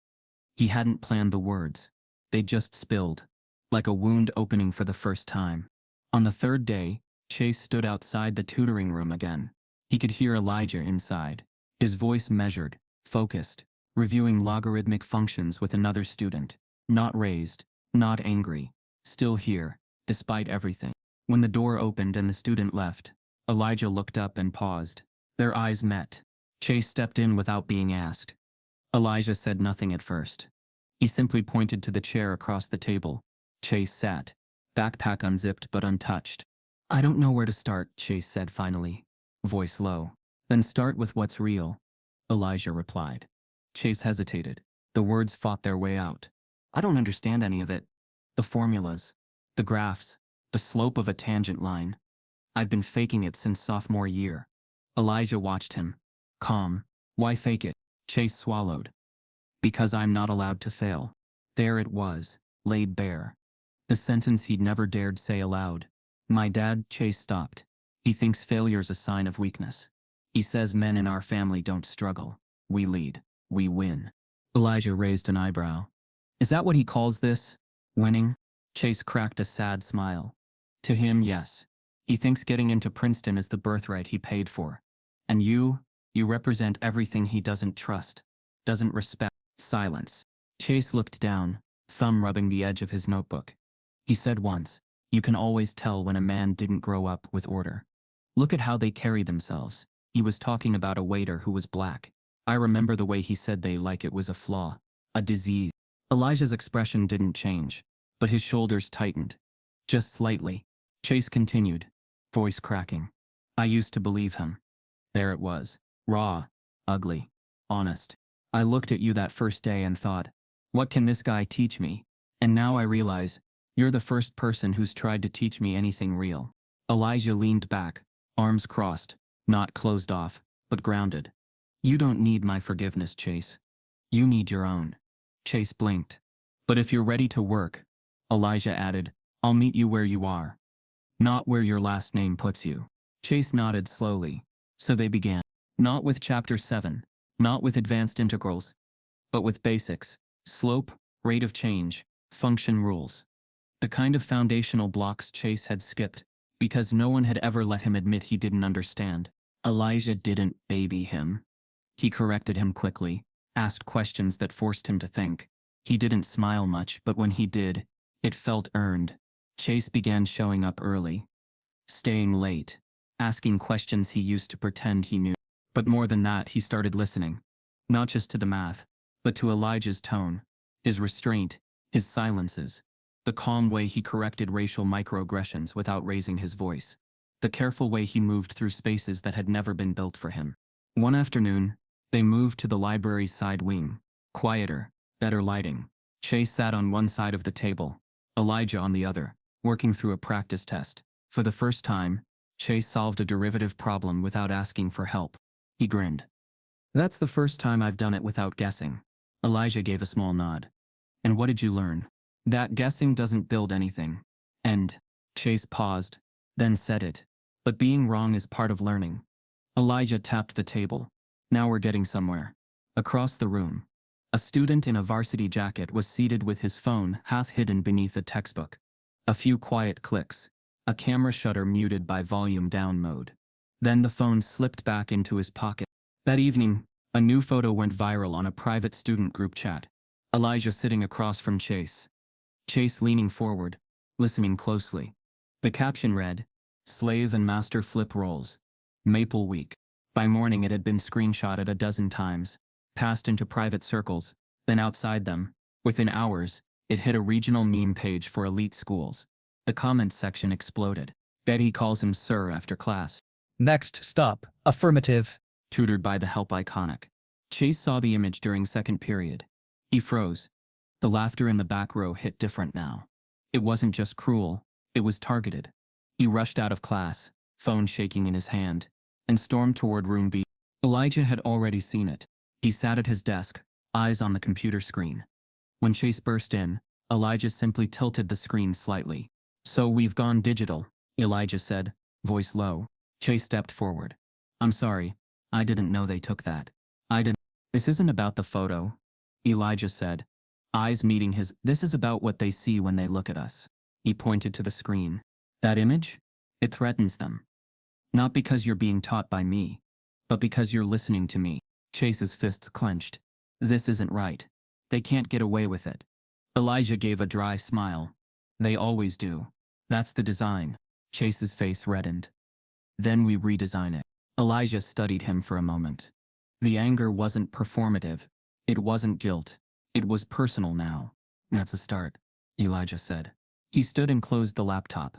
He hadn't planned the words. They just spilled, like a wound opening for the first time. On the third day, Chase stood outside the tutoring room again. He could hear Elijah inside, his voice measured, focused, reviewing logarithmic functions with another student. Not raised, not angry, still here, despite everything. When the door opened and the student left, Elijah looked up and paused. Their eyes met. Chase stepped in without being asked. Elijah said nothing at first. He simply pointed to the chair across the table. Chase sat, backpack unzipped but untouched. "I don't know where to start," Chase said finally, voice low. "Then start with what's real," Elijah replied. Chase hesitated. The words fought their way out. "I don't understand any of it. The formulas, the graphs, the slope of a tangent line. I've been faking it since sophomore year." Elijah watched him. Calm. "Why fake it?" Chase swallowed. "Because I'm not allowed to fail." There it was, laid bare. The sentence he'd never dared say aloud. "My dad," Chase stopped. "He thinks failure's a sign of weakness. He says men in our family don't struggle. We lead. We win." Elijah raised an eyebrow. "Is that what he calls this? Winning?" Chase cracked a sad smile. "To him, yes. He thinks getting into Princeton is the birthright he paid for. And you represent everything he doesn't trust, doesn't respect." Silence. Chase looked down, thumb rubbing the edge of his notebook. He said once, "You can always tell when a man didn't grow up with order. Look at how they carry themselves." He was talking about a waiter who was black. "I remember the way he said they like it was a flaw, a disease." Elijah's expression didn't change, but his shoulders tightened. Just slightly. Chase continued, voice cracking. "I used to believe him. There it was. Raw, ugly, honest. I looked at you that first day and thought, what can this guy teach me? And now I realize, you're the first person who's tried to teach me anything real." Elijah leaned back, arms crossed, not closed off, but grounded. "You don't need my forgiveness, Chase. You need your own." Chase blinked. "But if you're ready to work," Elijah added, "I'll meet you where you are. Not where your last name puts you." Chase nodded slowly. So they began. Not with Chapter 7, not with advanced integrals, but with basics, slope, rate of change, function rules. The kind of foundational blocks Chase had skipped, because no one had ever let him admit he didn't understand. Elijah didn't baby him. He corrected him quickly, asked questions that forced him to think. He didn't smile much, but when he did, it felt earned. Chase began showing up early, staying late, asking questions he used to pretend he knew. But more than that, he started listening. Not just to the math, but to Elijah's tone, his restraint, his silences, the calm way he corrected racial microaggressions without raising his voice, the careful way he moved through spaces that had never been built for him. One afternoon, they moved to the library's side wing. Quieter, better lighting. Chase sat on one side of the table, Elijah on the other, working through a practice test. For the first time, Chase solved a derivative problem without asking for help. He grinned. "That's the first time I've done it without guessing." Elijah gave a small nod. "And what did you learn?" "That guessing doesn't build anything." "And?" Chase paused, then said it. "But being wrong is part of learning." Elijah tapped the table. "Now we're getting somewhere." Across the room, a student in a varsity jacket was seated with his phone half hidden beneath a textbook. A few quiet clicks, a camera shutter muted by volume down mode. Then the phone slipped back into his pocket. That evening, a new photo went viral on a private student group chat. Elijah sitting across from Chase. Chase leaning forward, listening closely. The caption read, "Slave and master flip roles. Maple Week." By morning it had been screenshotted a dozen times, passed into private circles, then outside them. Within hours, it hit a regional meme page for elite schools. The comments section exploded. "Betty calls him sir after class." Next stop, affirmative. Tutored by the help iconic. Chase saw the image during second period. He froze. The laughter in the back row hit different now. It wasn't just cruel, it was targeted. He rushed out of class, phone shaking in his hand, and stormed toward room B. Elijah had already seen it. He sat at his desk, eyes on the computer screen. When Chase burst in, Elijah simply tilted the screen slightly. "So we've gone digital," Elijah said, voice low. Chase stepped forward. "I'm sorry, I didn't know they took that. I didn't." "This isn't about the photo," Elijah said, eyes meeting his. "This is about what they see when they look at us." He pointed to the screen. "That image? It threatens them. Not because you're being taught by me, but because you're listening to me." Chase's fists clenched. "This isn't right. They can't get away with it." Elijah gave a dry smile. "They always do. That's the design." Chase's face reddened. "Then we redesign it." Elijah studied him for a moment. The anger wasn't performative. It wasn't guilt. It was personal now. "That's a start," Elijah said. He stood and closed the laptop.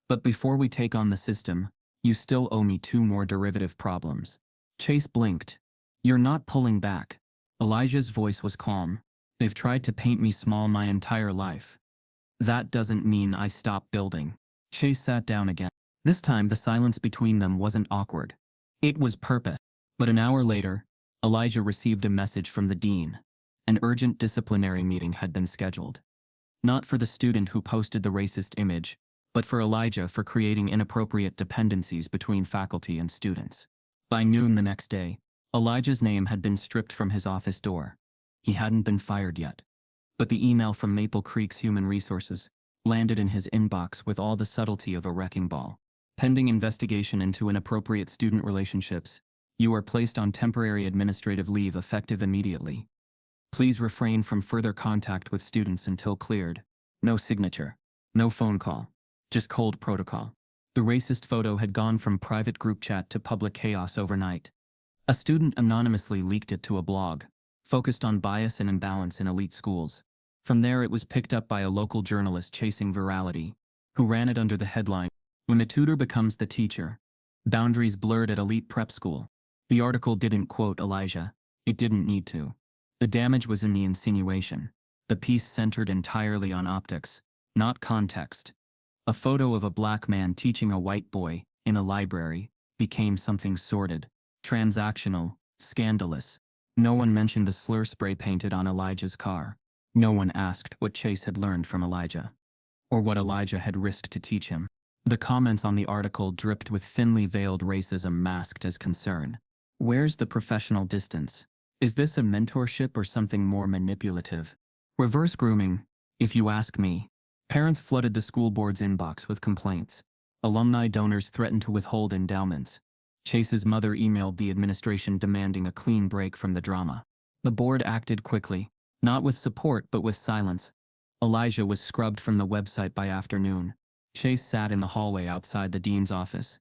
"But before we take on the system, you still owe me 2 more derivative problems." Chase blinked. "You're not pulling back." Elijah's voice was calm. "They've tried to paint me small my entire life. That doesn't mean I stop building." Chase sat down again. This time the silence between them wasn't awkward. It was purpose. But an hour later, Elijah received a message from the dean. An urgent disciplinary meeting had been scheduled. Not for the student who posted the racist image, but for Elijah for creating inappropriate dependencies between faculty and students. By noon the next day, Elijah's name had been stripped from his office door. He hadn't been fired yet. But the email from Maple Creek's Human Resources landed in his inbox with all the subtlety of a wrecking ball. "Pending investigation into inappropriate student relationships, you are placed on temporary administrative leave effective immediately. Please refrain from further contact with students until cleared." No signature. No phone call. Just cold protocol. The racist photo had gone from private group chat to public chaos overnight. A student anonymously leaked it to a blog, focused on bias and imbalance in elite schools. From there it was picked up by a local journalist chasing virality, who ran it under the headline, "When the tutor becomes the teacher. Boundaries blurred at elite prep school." The article didn't quote Elijah. It didn't need to. The damage was in the insinuation. The piece centered entirely on optics, not context. A photo of a black man teaching a white boy, in a library, became something sordid, transactional, scandalous. No one mentioned the slur spray painted on Elijah's car. No one asked what Chase had learned from Elijah, or what Elijah had risked to teach him. The comments on the article dripped with thinly veiled racism masked as concern. Where's the professional distance? Is this a mentorship or something more manipulative? Reverse grooming, if you ask me. Parents flooded the school board's inbox with complaints. Alumni donors threatened to withhold endowments. Chase's mother emailed the administration demanding a clean break from the drama. The board acted quickly, not with support but with silence. Elijah was scrubbed from the website by afternoon. Chase sat in the hallway outside the dean's office,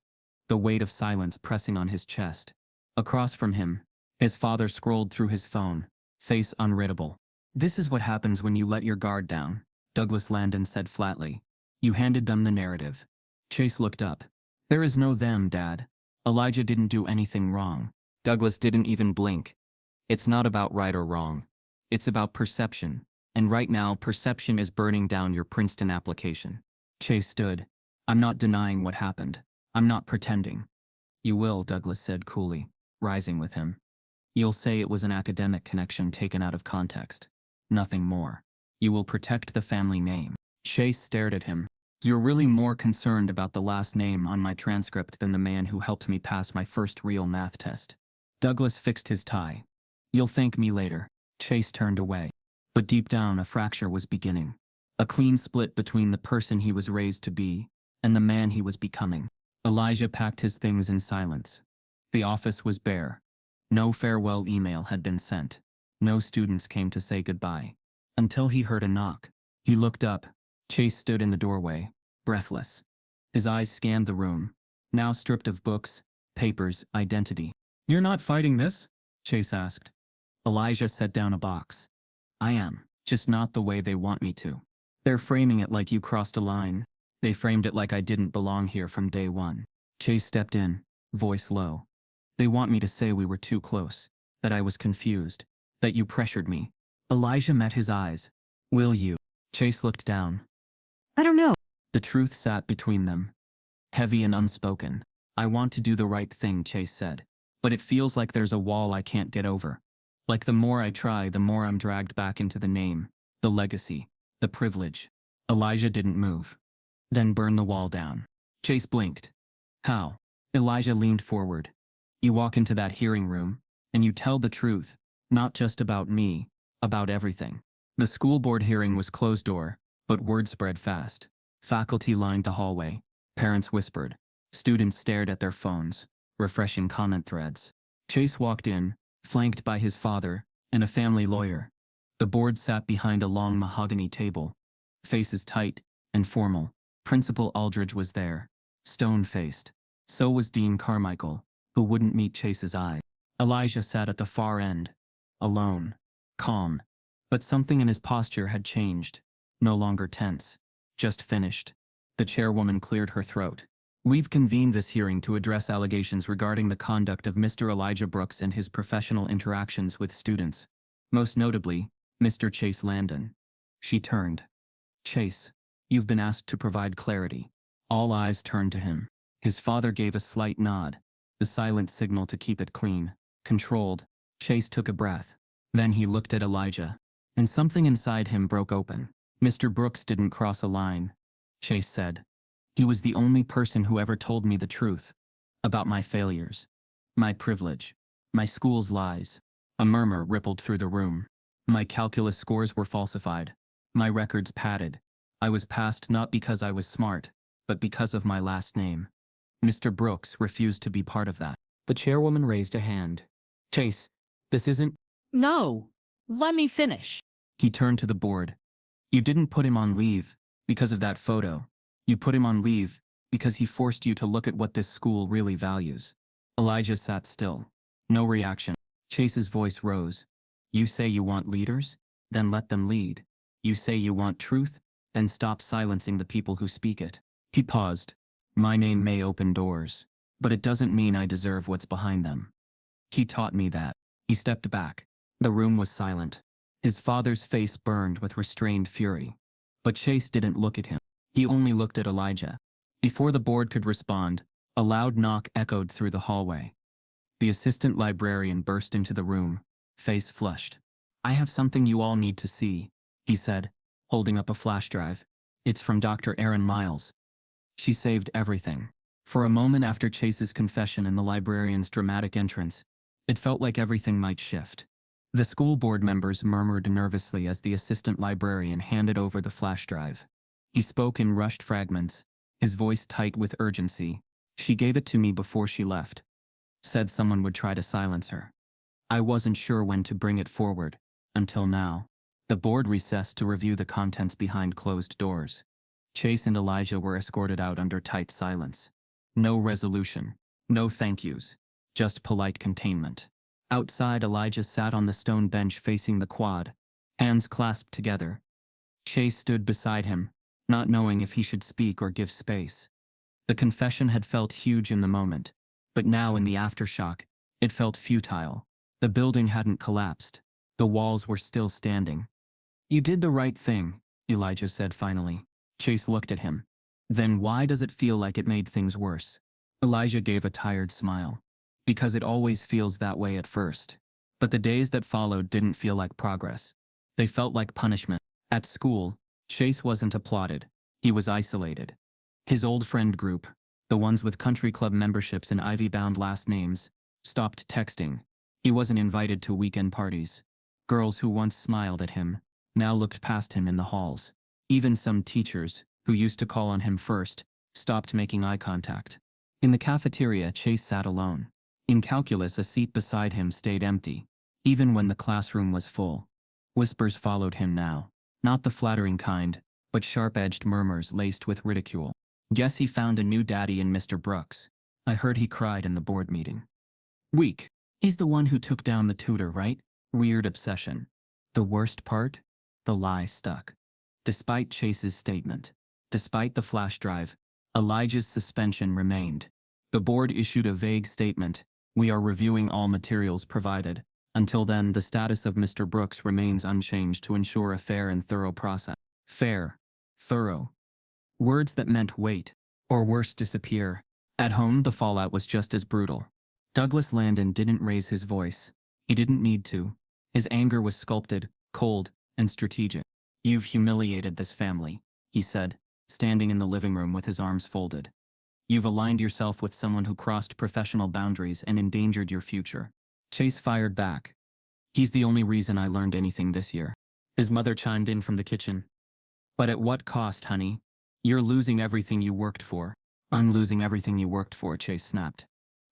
the weight of silence pressing on his chest. Across from him, his father scrolled through his phone, face unreadable. "This is what happens when you let your guard down," Douglas Landon said flatly. "You handed them the narrative." Chase looked up. "There is no them, Dad. Elijah didn't do anything wrong." Douglas didn't even blink. "It's not about right or wrong. It's about perception. And right now, perception is burning down your Princeton application." Chase stood. "I'm not denying what happened. I'm not pretending." "You will," Douglas said coolly, rising with him. "You'll say it was an academic connection taken out of context. Nothing more. You will protect the family name." Chase stared at him. "You're really more concerned about the last name on my transcript than the man who helped me pass my first real math test." Douglas fixed his tie. "You'll thank me later." Chase turned away. But deep down a fracture was beginning. A clean split between the person he was raised to be and the man he was becoming. Elijah packed his things in silence. The office was bare. No farewell email had been sent. No students came to say goodbye. Until he heard a knock. He looked up. Chase stood in the doorway, breathless. His eyes scanned the room, now stripped of books, papers, identity. "You're not fighting this?" Chase asked. Elijah set down a box. "I am, just not the way they want me to. They're framing it like you crossed a line. They framed it like I didn't belong here from day one." Chase stepped in, voice low. "They want me to say we were too close, that I was confused, that you pressured me. Elijah met his eyes. Will you? Chase looked down. I don't know. The truth sat between them, heavy and unspoken. I want to do the right thing, Chase said, but it feels like there's a wall I can't get over. Like the more I try, the more I'm dragged back into the name, the legacy, the privilege. Elijah didn't move. Then burn the wall down. Chase blinked. How? Elijah leaned forward. You walk into that hearing room, and you tell the truth, not just about me, about everything. The school board hearing was closed door, but word spread fast. Faculty lined the hallway. Parents whispered. Students stared at their phones, refreshing comment threads. Chase walked in, flanked by his father and a family lawyer. The board sat behind a long mahogany table, faces tight and formal. Principal Aldridge was there, stone-faced. So was Dean Carmichael, who wouldn't meet Chase's eye. Elijah sat at the far end, alone, calm. But something in his posture had changed, no longer tense, just finished. The chairwoman cleared her throat. We've convened this hearing to address allegations regarding the conduct of Mr. Elijah Brooks and his professional interactions with students, most notably, Mr. Chase Landon. She turned. Chase, you've been asked to provide clarity. All eyes turned to him. His father gave a slight nod, the silent signal to keep it clean, controlled. Chase took a breath. Then he looked at Elijah, and something inside him broke open. Mr. Brooks didn't cross a line, Chase said. He was the only person who ever told me the truth about my failures, my privilege, my school's lies. A murmur rippled through the room. My calculus scores were falsified, my records padded. I was passed not because I was smart, but because of my last name. Mr. Brooks refused to be part of that. The chairwoman raised a hand. Chase, this isn't… No. Let me finish. He turned to the board. You didn't put him on leave because of that photo. You put him on leave because he forced you to look at what this school really values. Elijah sat still. No reaction. Chase's voice rose. You say you want leaders? Then let them lead. You say you want truth? Then stop silencing the people who speak it. He paused. My name may open doors, but it doesn't mean I deserve what's behind them. He taught me that. He stepped back. The room was silent. His father's face burned with restrained fury. But Chase didn't look at him. He only looked at Elijah. Before the board could respond, a loud knock echoed through the hallway. The assistant librarian burst into the room, face flushed. I have something you all need to see, he said, holding up a flash drive. It's from Dr. Erin Miles. She saved everything. For a moment after Chase's confession and the librarian's dramatic entrance, it felt like everything might shift. The school board members murmured nervously as the assistant librarian handed over the flash drive. He spoke in rushed fragments, his voice tight with urgency. She gave it to me before she left. Said someone would try to silence her. I wasn't sure when to bring it forward, until now. The board recessed to review the contents behind closed doors. Chase and Elijah were escorted out under tight silence. No resolution, no thank yous, just polite containment. Outside, Elijah sat on the stone bench facing the quad, hands clasped together. Chase stood beside him, not knowing if he should speak or give space. The confession had felt huge in the moment, but now in the aftershock, it felt futile. The building hadn't collapsed. The walls were still standing. You did the right thing, Elijah said finally. Chase looked at him. Then why does it feel like it made things worse? Elijah gave a tired smile. Because it always feels that way at first. But the days that followed didn't feel like progress. They felt like punishment. At school, Chase wasn't applauded. He was isolated. His old friend group, the ones with country club memberships and ivy-bound last names, stopped texting. He wasn't invited to weekend parties. Girls who once smiled at him now looked past him in the halls. Even some teachers, who used to call on him first, stopped making eye contact. In the cafeteria, Chase sat alone. In calculus, a seat beside him stayed empty, even when the classroom was full. Whispers followed him now. Not the flattering kind, but sharp-edged murmurs laced with ridicule. Guess he found a new daddy in Mr. Brooks. I heard he cried in the board meeting. Weak. He's the one who took down the tutor, right? Weird obsession. The worst part? The lie stuck. Despite Chase's statement, despite the flash drive, Elijah's suspension remained. The board issued a vague statement. We are reviewing all materials provided, Until then, the status of Mr. Brooks remains unchanged to ensure a fair and thorough process. Fair. Thorough. Words that meant wait, or worse, disappear. At home, the fallout was just as brutal. Douglas Landon didn't raise his voice. He didn't need to. His anger was sculpted, cold, and strategic. "You've humiliated this family," he said, standing in the living room with his arms folded. "You've aligned yourself with someone who crossed professional boundaries and endangered your future." Chase fired back. "He's the only reason I learned anything this year." His mother chimed in from the kitchen. "But at what cost, honey? You're losing everything you worked for." "I'm losing everything you worked for," Chase snapped.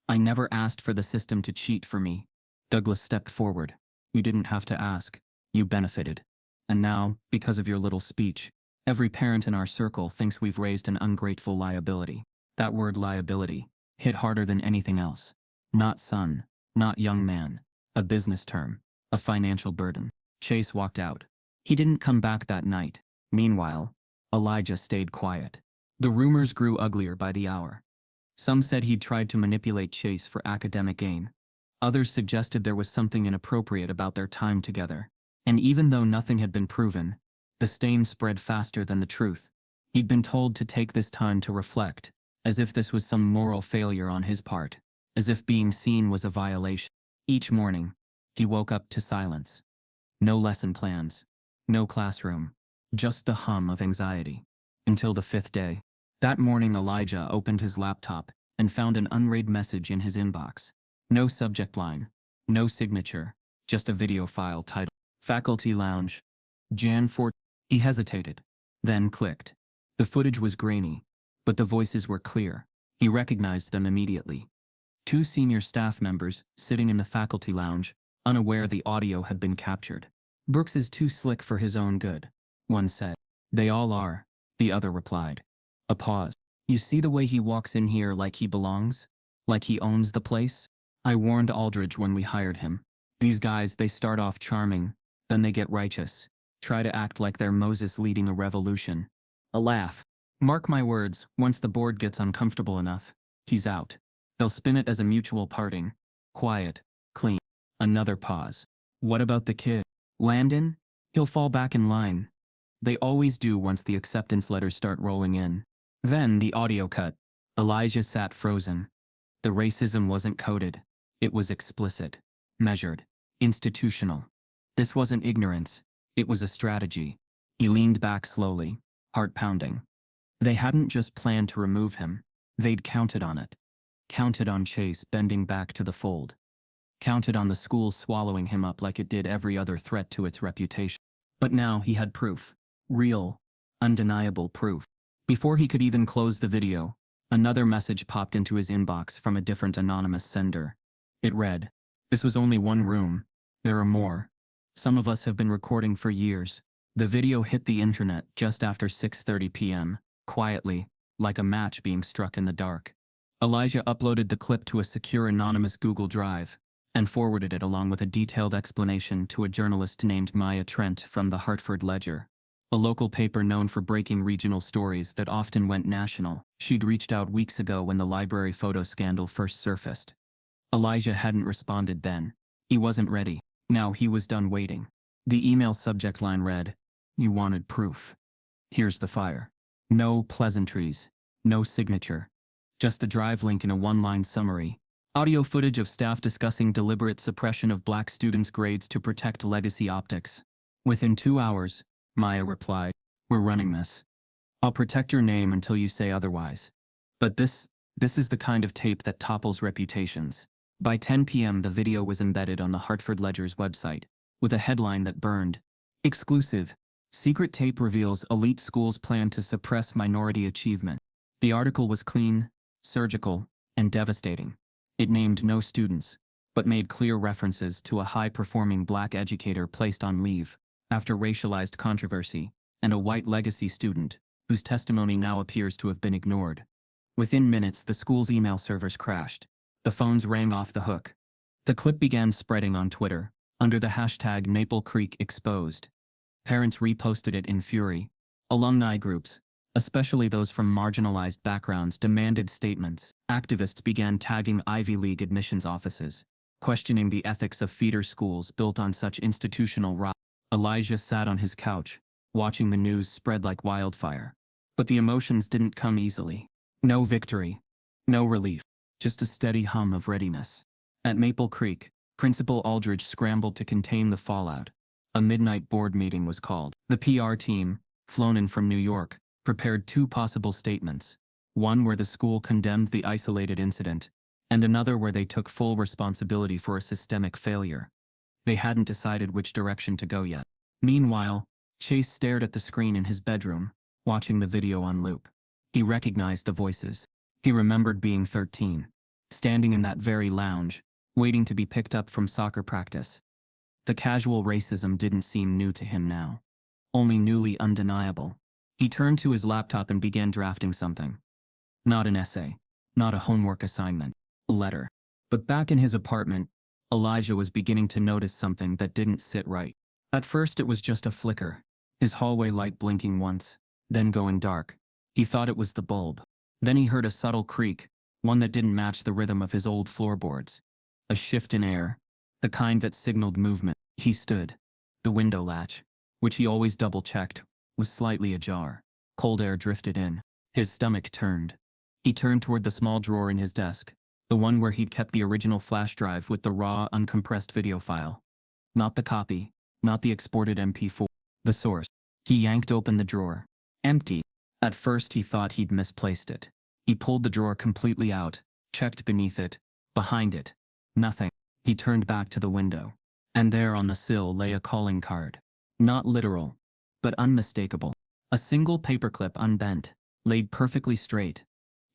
"I never asked for the system to cheat for me." Douglas stepped forward. "You didn't have to ask. You benefited. And now, because of your little speech, every parent in our circle thinks we've raised an ungrateful liability." That word liability hit harder than anything else. Not son, not young man, a business term, a financial burden. Chase walked out. He didn't come back that night. Meanwhile, Elijah stayed quiet. The rumors grew uglier by the hour. Some said he'd tried to manipulate Chase for academic gain. Others suggested there was something inappropriate about their time together. And even though nothing had been proven, the stain spread faster than the truth. He'd been told to take this time to reflect, as if this was some moral failure on his part, as if being seen was a violation. Each morning, he woke up to silence. No lesson plans, no classroom, just the hum of anxiety. Until the 5th day. That morning, Elijah opened his laptop and found an unread message in his inbox. No subject line, no signature, just a video file titled Faculty Lounge, Jan 4. He hesitated, then clicked. The footage was grainy, but the voices were clear. He recognized them immediately. 2 senior staff members sitting in the faculty lounge, unaware the audio had been captured. "Brooks is too slick for his own good," one said. "They all are," the other replied. A pause. "You see the way he walks in here like he belongs? Like he owns the place? I warned Aldridge when we hired him. These guys, they start off charming, then they get righteous, try to act like they're Moses leading a revolution." A laugh. "Mark my words, once the board gets uncomfortable enough, he's out. They'll spin it as a mutual parting. Quiet, clean." Another pause. "What about the kid? Landon? He'll fall back in line. They always do once the acceptance letters start rolling in." Then the audio cut. Elijah sat frozen. The racism wasn't coded. It was explicit, measured, institutional. This wasn't ignorance. It was a strategy. He leaned back slowly, heart pounding. They hadn't just planned to remove him. They'd counted on it. Counted on Chase bending back to the fold. Counted on the school swallowing him up like it did every other threat to its reputation. But now he had proof. Real, undeniable proof. Before he could even close the video, another message popped into his inbox from a different anonymous sender. It read, "This was only one room. There are more. Some of us have been recording for years." The video hit the internet just after 6:30 p.m., quietly, like a match being struck in the dark. Elijah uploaded the clip to a secure anonymous Google Drive and forwarded it along with a detailed explanation to a journalist named Maya Trent from the Hartford Ledger, a local paper known for breaking regional stories that often went national. She'd reached out weeks ago when the library photo scandal first surfaced. Elijah hadn't responded then. He wasn't ready. Now he was done waiting. The email subject line read, "You wanted proof. Here's the fire." No pleasantries. No signature. Just the drive link in a one-line summary. Audio footage of staff discussing deliberate suppression of black students' grades to protect legacy optics. Within 2 hours, Maya replied, "We're running this. I'll protect your name until you say otherwise. But this is the kind of tape that topples reputations." By 10 p.m. the video was embedded on the Hartford Ledger's website, with a headline that burned. Exclusive. Secret tape reveals elite schools plan to suppress minority achievement. The article was clean, surgical, and devastating. It named no students, but made clear references to a high-performing black educator placed on leave after racialized controversy, and a white legacy student, whose testimony now appears to have been ignored. Within minutes, the school's email servers crashed. The phones rang off the hook. The clip began spreading on Twitter, under the hashtag Maple Creek Exposed. Parents reposted it in fury. Alumni groups, especially those from marginalized backgrounds, demanded statements. Activists began tagging Ivy League admissions offices, questioning the ethics of feeder schools built on such institutional rot. Elijah sat on his couch, watching the news spread like wildfire. But the emotions didn't come easily. No victory, no relief, just a steady hum of readiness. At Maple Creek, Principal Aldridge scrambled to contain the fallout. A midnight board meeting was called. The PR team, flown in from New York, prepared two possible statements. One where the school condemned the isolated incident, and another where they took full responsibility for a systemic failure. They hadn't decided which direction to go yet. Meanwhile, Chase stared at the screen in his bedroom, watching the video on loop. He recognized the voices. He remembered being 13, standing in that very lounge, waiting to be picked up from soccer practice. The casual racism didn't seem new to him now, only newly undeniable. He turned to his laptop and began drafting something. Not an essay, not a homework assignment, a letter. But back in his apartment, Elijah was beginning to notice something that didn't sit right. At first it was just a flicker, his hallway light blinking once, then going dark. He thought it was the bulb. Then he heard a subtle creak, one that didn't match the rhythm of his old floorboards. A shift in air, the kind that signaled movement. He stood. The window latch, which he always double-checked, was slightly ajar. Cold air drifted in. His stomach turned. He turned toward the small drawer in his desk, the one where he'd kept the original flash drive with the raw, uncompressed video file. Not the copy, not the exported MP4, the source. He yanked open the drawer. Empty. At first he thought he'd misplaced it. He pulled the drawer completely out, checked beneath it, behind it. Nothing. He turned back to the window. And there on the sill lay a calling card. Not literal, but unmistakable. A single paperclip unbent, laid perfectly straight.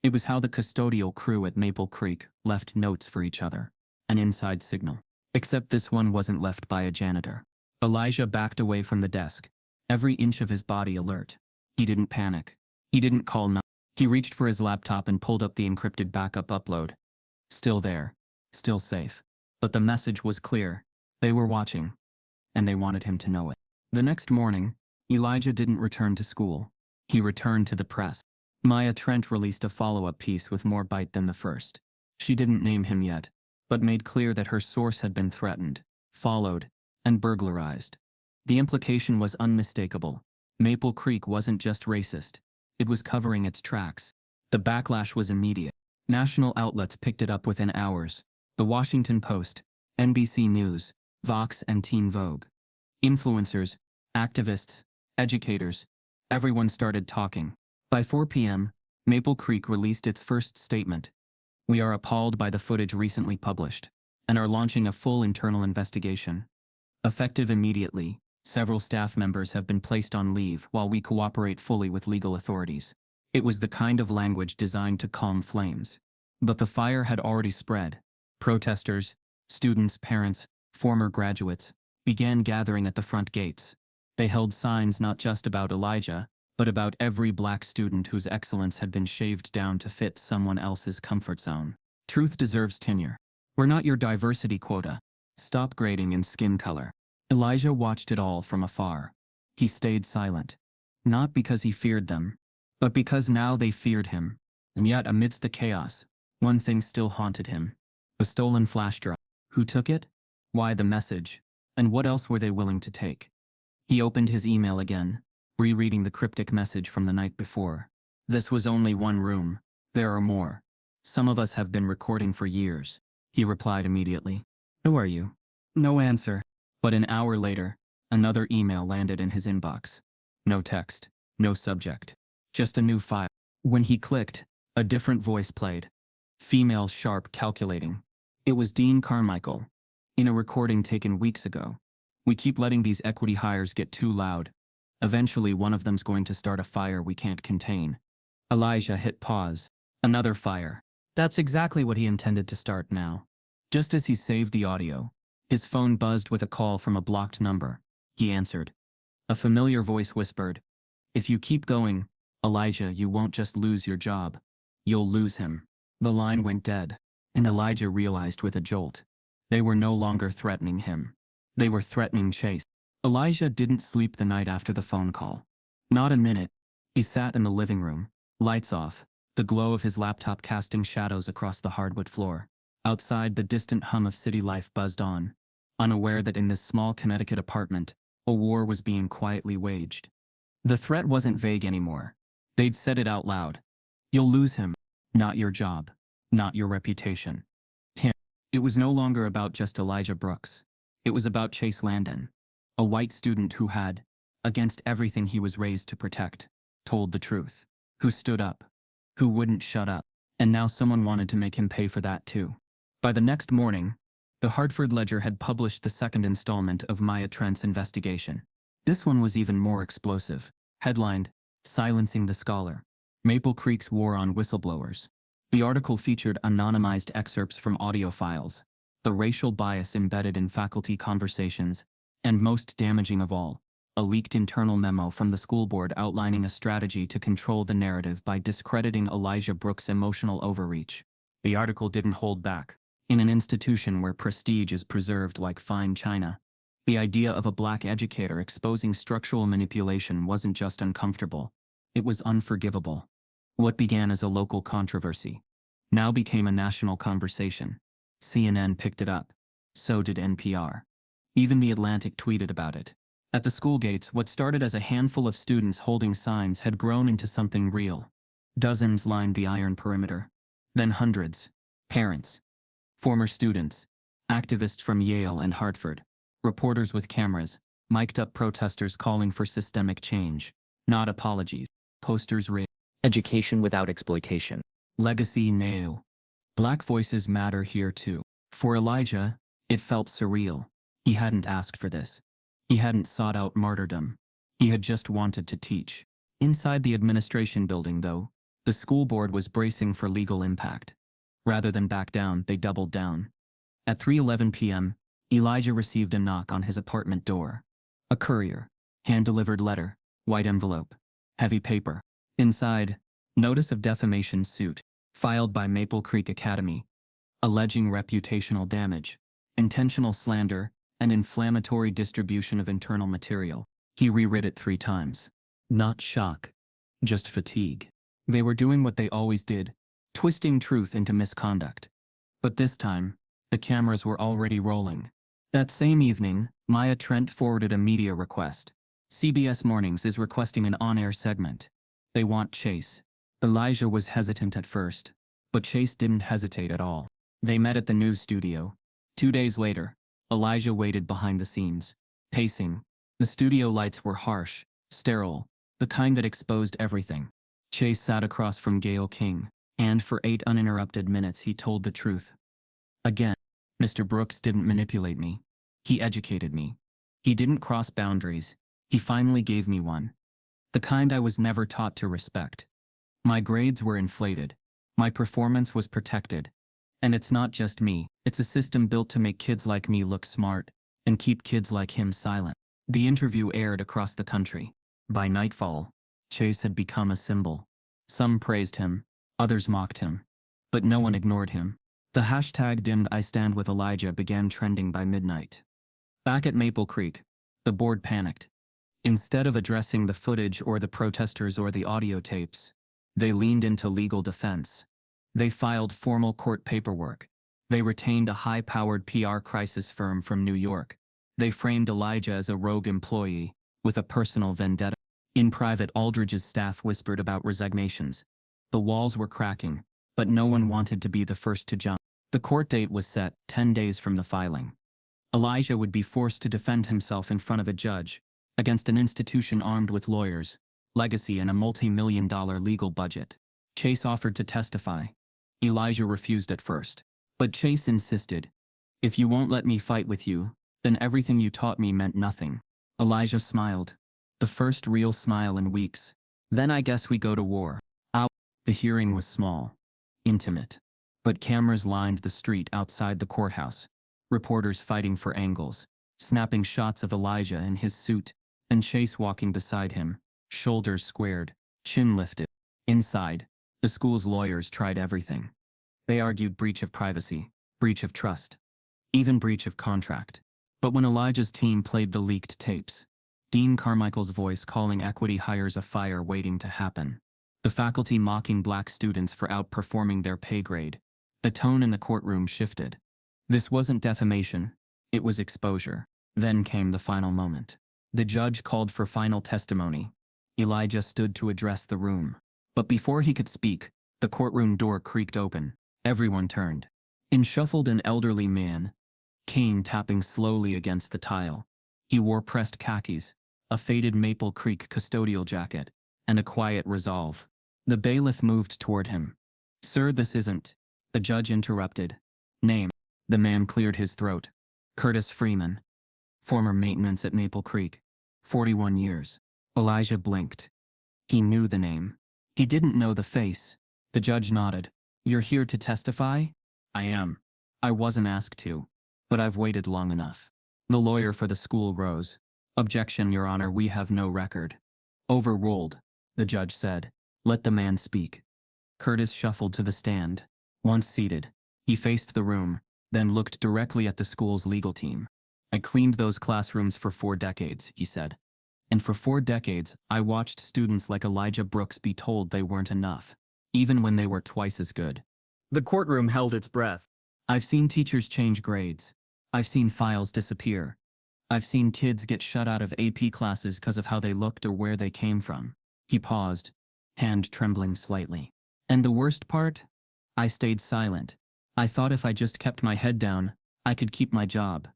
It was how the custodial crew at Maple Creek left notes for each other. An inside signal. Except this one wasn't left by a janitor. Elijah backed away from the desk, every inch of his body alert. He didn't panic. He didn't call no. He reached for his laptop and pulled up the encrypted backup upload. Still there. Still safe. But the message was clear. They were watching. And they wanted him to know it. The next morning, Elijah didn't return to school. He returned to the press. Maya Trent released a follow-up piece with more bite than the first. She didn't name him yet, but made clear that her source had been threatened, followed, and burglarized. The implication was unmistakable. Maple Creek wasn't just racist. It was covering its tracks. The backlash was immediate. National outlets picked it up within hours. The Washington Post, NBC News, Vox and Teen Vogue. Influencers, activists, educators, everyone started talking. By 4 p.m., Maple Creek released its first statement. We are appalled by the footage recently published, and are launching a full internal investigation. Effective immediately, several staff members have been placed on leave while we cooperate fully with legal authorities. It was the kind of language designed to calm flames. But the fire had already spread. Protesters, students, parents, former graduates, began gathering at the front gates. They held signs not just about Elijah, but about every black student whose excellence had been shaved down to fit someone else's comfort zone. Truth deserves tenure. We're not your diversity quota. Stop grading in skin color. Elijah watched it all from afar. He stayed silent. Not because he feared them, but because now they feared him. And yet amidst the chaos, one thing still haunted him. The stolen flash drive. Who took it? Why the message? And what else were they willing to take? He opened his email again, rereading the cryptic message from the night before. This was only one room. There are more. Some of us have been recording for years. He replied immediately. Who are you? No answer. But an hour later, another email landed in his inbox. No text, no subject. Just a new file. When he clicked, a different voice played. Female, sharp, calculating. It was Dean Carmichael. In a recording taken weeks ago. We keep letting these equity hires get too loud. Eventually one of them's going to start a fire we can't contain. Elijah hit pause. Another fire. That's exactly what he intended to start now. Just as he saved the audio, his phone buzzed with a call from a blocked number. He answered. A familiar voice whispered, "If you keep going, Elijah, you won't just lose your job. You'll lose him." The line went dead, and Elijah realized with a jolt. They were no longer threatening him. They were threatening Chase. Elijah didn't sleep the night after the phone call. Not a minute. He sat in the living room, lights off, the glow of his laptop casting shadows across the hardwood floor. Outside, the distant hum of city life buzzed on, unaware that in this small Connecticut apartment, a war was being quietly waged. The threat wasn't vague anymore. They'd said it out loud. You'll lose him. Not your job. Not your reputation. Him. It was no longer about just Elijah Brooks. It was about Chase Landon, a white student who had, against everything he was raised to protect, told the truth, who stood up, who wouldn't shut up, and now someone wanted to make him pay for that too. By the next morning, the Hartford Ledger had published the second installment of Maya Trent's investigation. This one was even more explosive. Headlined, Silencing the Scholar, Maple Creek's War on Whistleblowers. The article featured anonymized excerpts from audio files, the racial bias embedded in faculty conversations, and most damaging of all, a leaked internal memo from the school board outlining a strategy to control the narrative by discrediting Elijah Brooks' emotional overreach. The article didn't hold back. In an institution where prestige is preserved like fine china, the idea of a black educator exposing structural manipulation wasn't just uncomfortable, it was unforgivable. What began as a local controversy now became a national conversation. CNN picked it up. So did NPR. Even The Atlantic tweeted about it. At the school gates, what started as a handful of students holding signs had grown into something real. Dozens lined the iron perimeter. Then hundreds. Parents. Former students. Activists from Yale and Hartford. Reporters with cameras. Mic'd up protesters calling for systemic change. Not apologies. Posters read, Education without exploitation. Legacy now. Black voices matter here too. For Elijah, it felt surreal. He hadn't asked for this. He hadn't sought out martyrdom. He had just wanted to teach. Inside the administration building, though, the school board was bracing for legal impact. Rather than back down, they doubled down. At 3:11 p.m., Elijah received a knock on his apartment door. A courier. Hand-delivered letter. White envelope. Heavy paper. Inside, notice of defamation suit, filed by Maple Creek Academy, alleging reputational damage, intentional slander, and inflammatory distribution of internal material. He reread it 3 times. Not shock. Just fatigue. They were doing what they always did, twisting truth into misconduct. But this time, the cameras were already rolling. That same evening, Maya Trent forwarded a media request. CBS Mornings is requesting an on-air segment. They want Chase. Elijah was hesitant at first, but Chase didn't hesitate at all. They met at the news studio. 2 days later, Elijah waited behind the scenes, pacing. The studio lights were harsh, sterile, the kind that exposed everything. Chase sat across from Gail King, and for 8 uninterrupted minutes he told the truth. Again, Mr. Brooks didn't manipulate me. He educated me. He didn't cross boundaries. He finally gave me one. The kind I was never taught to respect. My grades were inflated. My performance was protected. And it's not just me, it's a system built to make kids like me look smart and keep kids like him silent. The interview aired across the country. By nightfall, Chase had become a symbol. Some praised him, others mocked him. But no one ignored him. The hashtag dimmed I stand with Elijah began trending by midnight. Back at Maple Creek, the board panicked. Instead of addressing the footage or the protesters or the audio tapes, they leaned into legal defense. They filed formal court paperwork. They retained a high-powered PR crisis firm from New York. They framed Elijah as a rogue employee, with a personal vendetta. In private, Aldridge's staff whispered about resignations. The walls were cracking, but no one wanted to be the first to jump. The court date was set, 10 days from the filing. Elijah would be forced to defend himself in front of a judge, against an institution armed with lawyers, legacy, and a multi-million-dollar legal budget. Chase offered to testify. Elijah refused at first. But Chase insisted. If you won't let me fight with you, then everything you taught me meant nothing. Elijah smiled. The first real smile in weeks. Then I guess we go to war. Out. The hearing was small. Intimate. But cameras lined the street outside the courthouse. Reporters fighting for angles. Snapping shots of Elijah in his suit, and Chase walking beside him, shoulders squared, chin lifted. Inside, the school's lawyers tried everything. They argued breach of privacy, breach of trust, even breach of contract. But when Elijah's team played the leaked tapes, Dean Carmichael's voice calling equity hires a fire waiting to happen, the faculty mocking black students for outperforming their pay grade, The tone in the courtroom shifted. This wasn't defamation, it was exposure. Then came the final moment. The judge called for final testimony. Elijah stood to address the room. But before he could speak, the courtroom door creaked open. Everyone turned. In shuffled an elderly man, cane tapping slowly against the tile. He wore pressed khakis, a faded Maple Creek custodial jacket, and a quiet resolve. The bailiff moved toward him. "Sir, this isn't." The judge interrupted. "Name." The man cleared his throat. "Curtis Freeman. Former maintenance at Maple Creek. 41 years. Elijah blinked. He knew the name. He didn't know the face. The judge nodded. "You're here to testify?" "I am. I wasn't asked to. But I've waited long enough." The lawyer for the school rose. "Objection, Your Honor, we have no record." "Overruled," the judge said. "Let the man speak." Curtis shuffled to the stand. Once seated, he faced the room, then looked directly at the school's legal team. "I cleaned those classrooms for 4 decades, he said. And for 4 decades, I watched students like Elijah Brooks be told they weren't enough, even when they were twice as good. The courtroom held its breath. I've seen teachers change grades. I've seen files disappear. I've seen kids get shut out of AP classes because of how they looked or where they came from." He paused, hand trembling slightly. "And the worst part? I stayed silent. I thought if I just kept my head down, I could keep my job,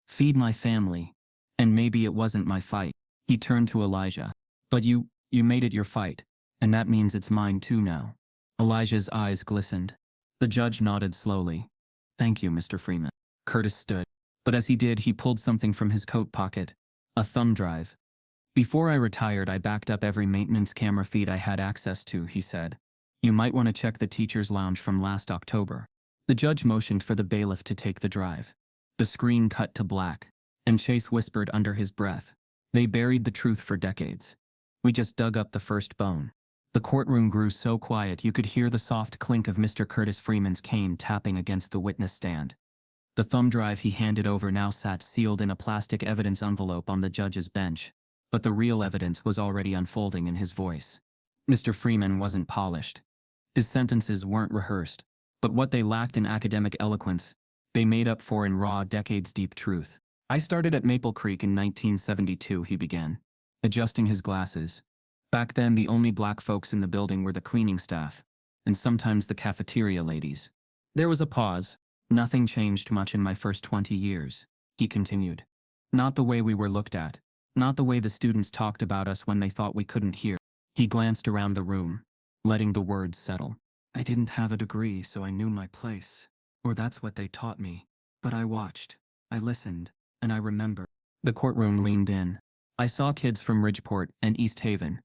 feed my family, and maybe it wasn't my fight." He turned to Elijah. "But you made it your fight, and that means it's mine too now." Elijah's eyes glistened. The judge nodded slowly. "Thank you, Mr. Freeman." Curtis stood. But as he did, he pulled something from his coat pocket. A thumb drive. "Before I retired, I backed up every maintenance camera feed I had access to," he said. "You might want to check the teacher's lounge from last October." The judge motioned for the bailiff to take the drive. The screen cut to black, and Chase whispered under his breath, "They buried the truth for decades. We just dug up the first bone." The courtroom grew so quiet you could hear the soft clink of Mr. Curtis Freeman's cane tapping against the witness stand. The thumb drive he handed over now sat sealed in a plastic evidence envelope on the judge's bench, but the real evidence was already unfolding in his voice. Mr. Freeman wasn't polished. His sentences weren't rehearsed, but what they lacked in academic eloquence, they made up for in raw, decades-deep truth. "I started at Maple Creek in 1972, he began, adjusting his glasses. Back then, the only black folks in the building were the cleaning staff, and sometimes the cafeteria ladies. There was a pause. "Nothing changed much in my first 20 years, he continued. Not the way we were looked at, not the way the students talked about us when they thought we couldn't hear." He glanced around the room, letting the words settle. "I didn't have a degree, so I knew my place. Or that's what they taught me. But I watched, I listened, and I remember." The courtroom leaned in. "I saw kids from Ridgeport and East Haven.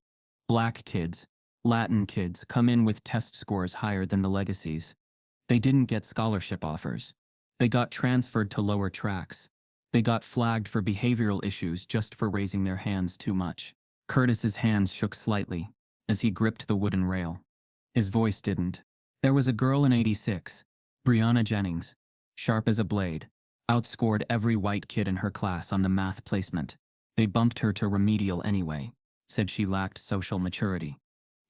Black kids, Latin kids come in with test scores higher than the legacies. They didn't get scholarship offers. They got transferred to lower tracks. They got flagged for behavioral issues just for raising their hands too much." Curtis's hands shook slightly as he gripped the wooden rail. His voice didn't. "There was a girl in 86, Brianna Jennings, sharp as a blade, outscored every white kid in her class on the math placement. They bumped her to remedial anyway, said she lacked social maturity.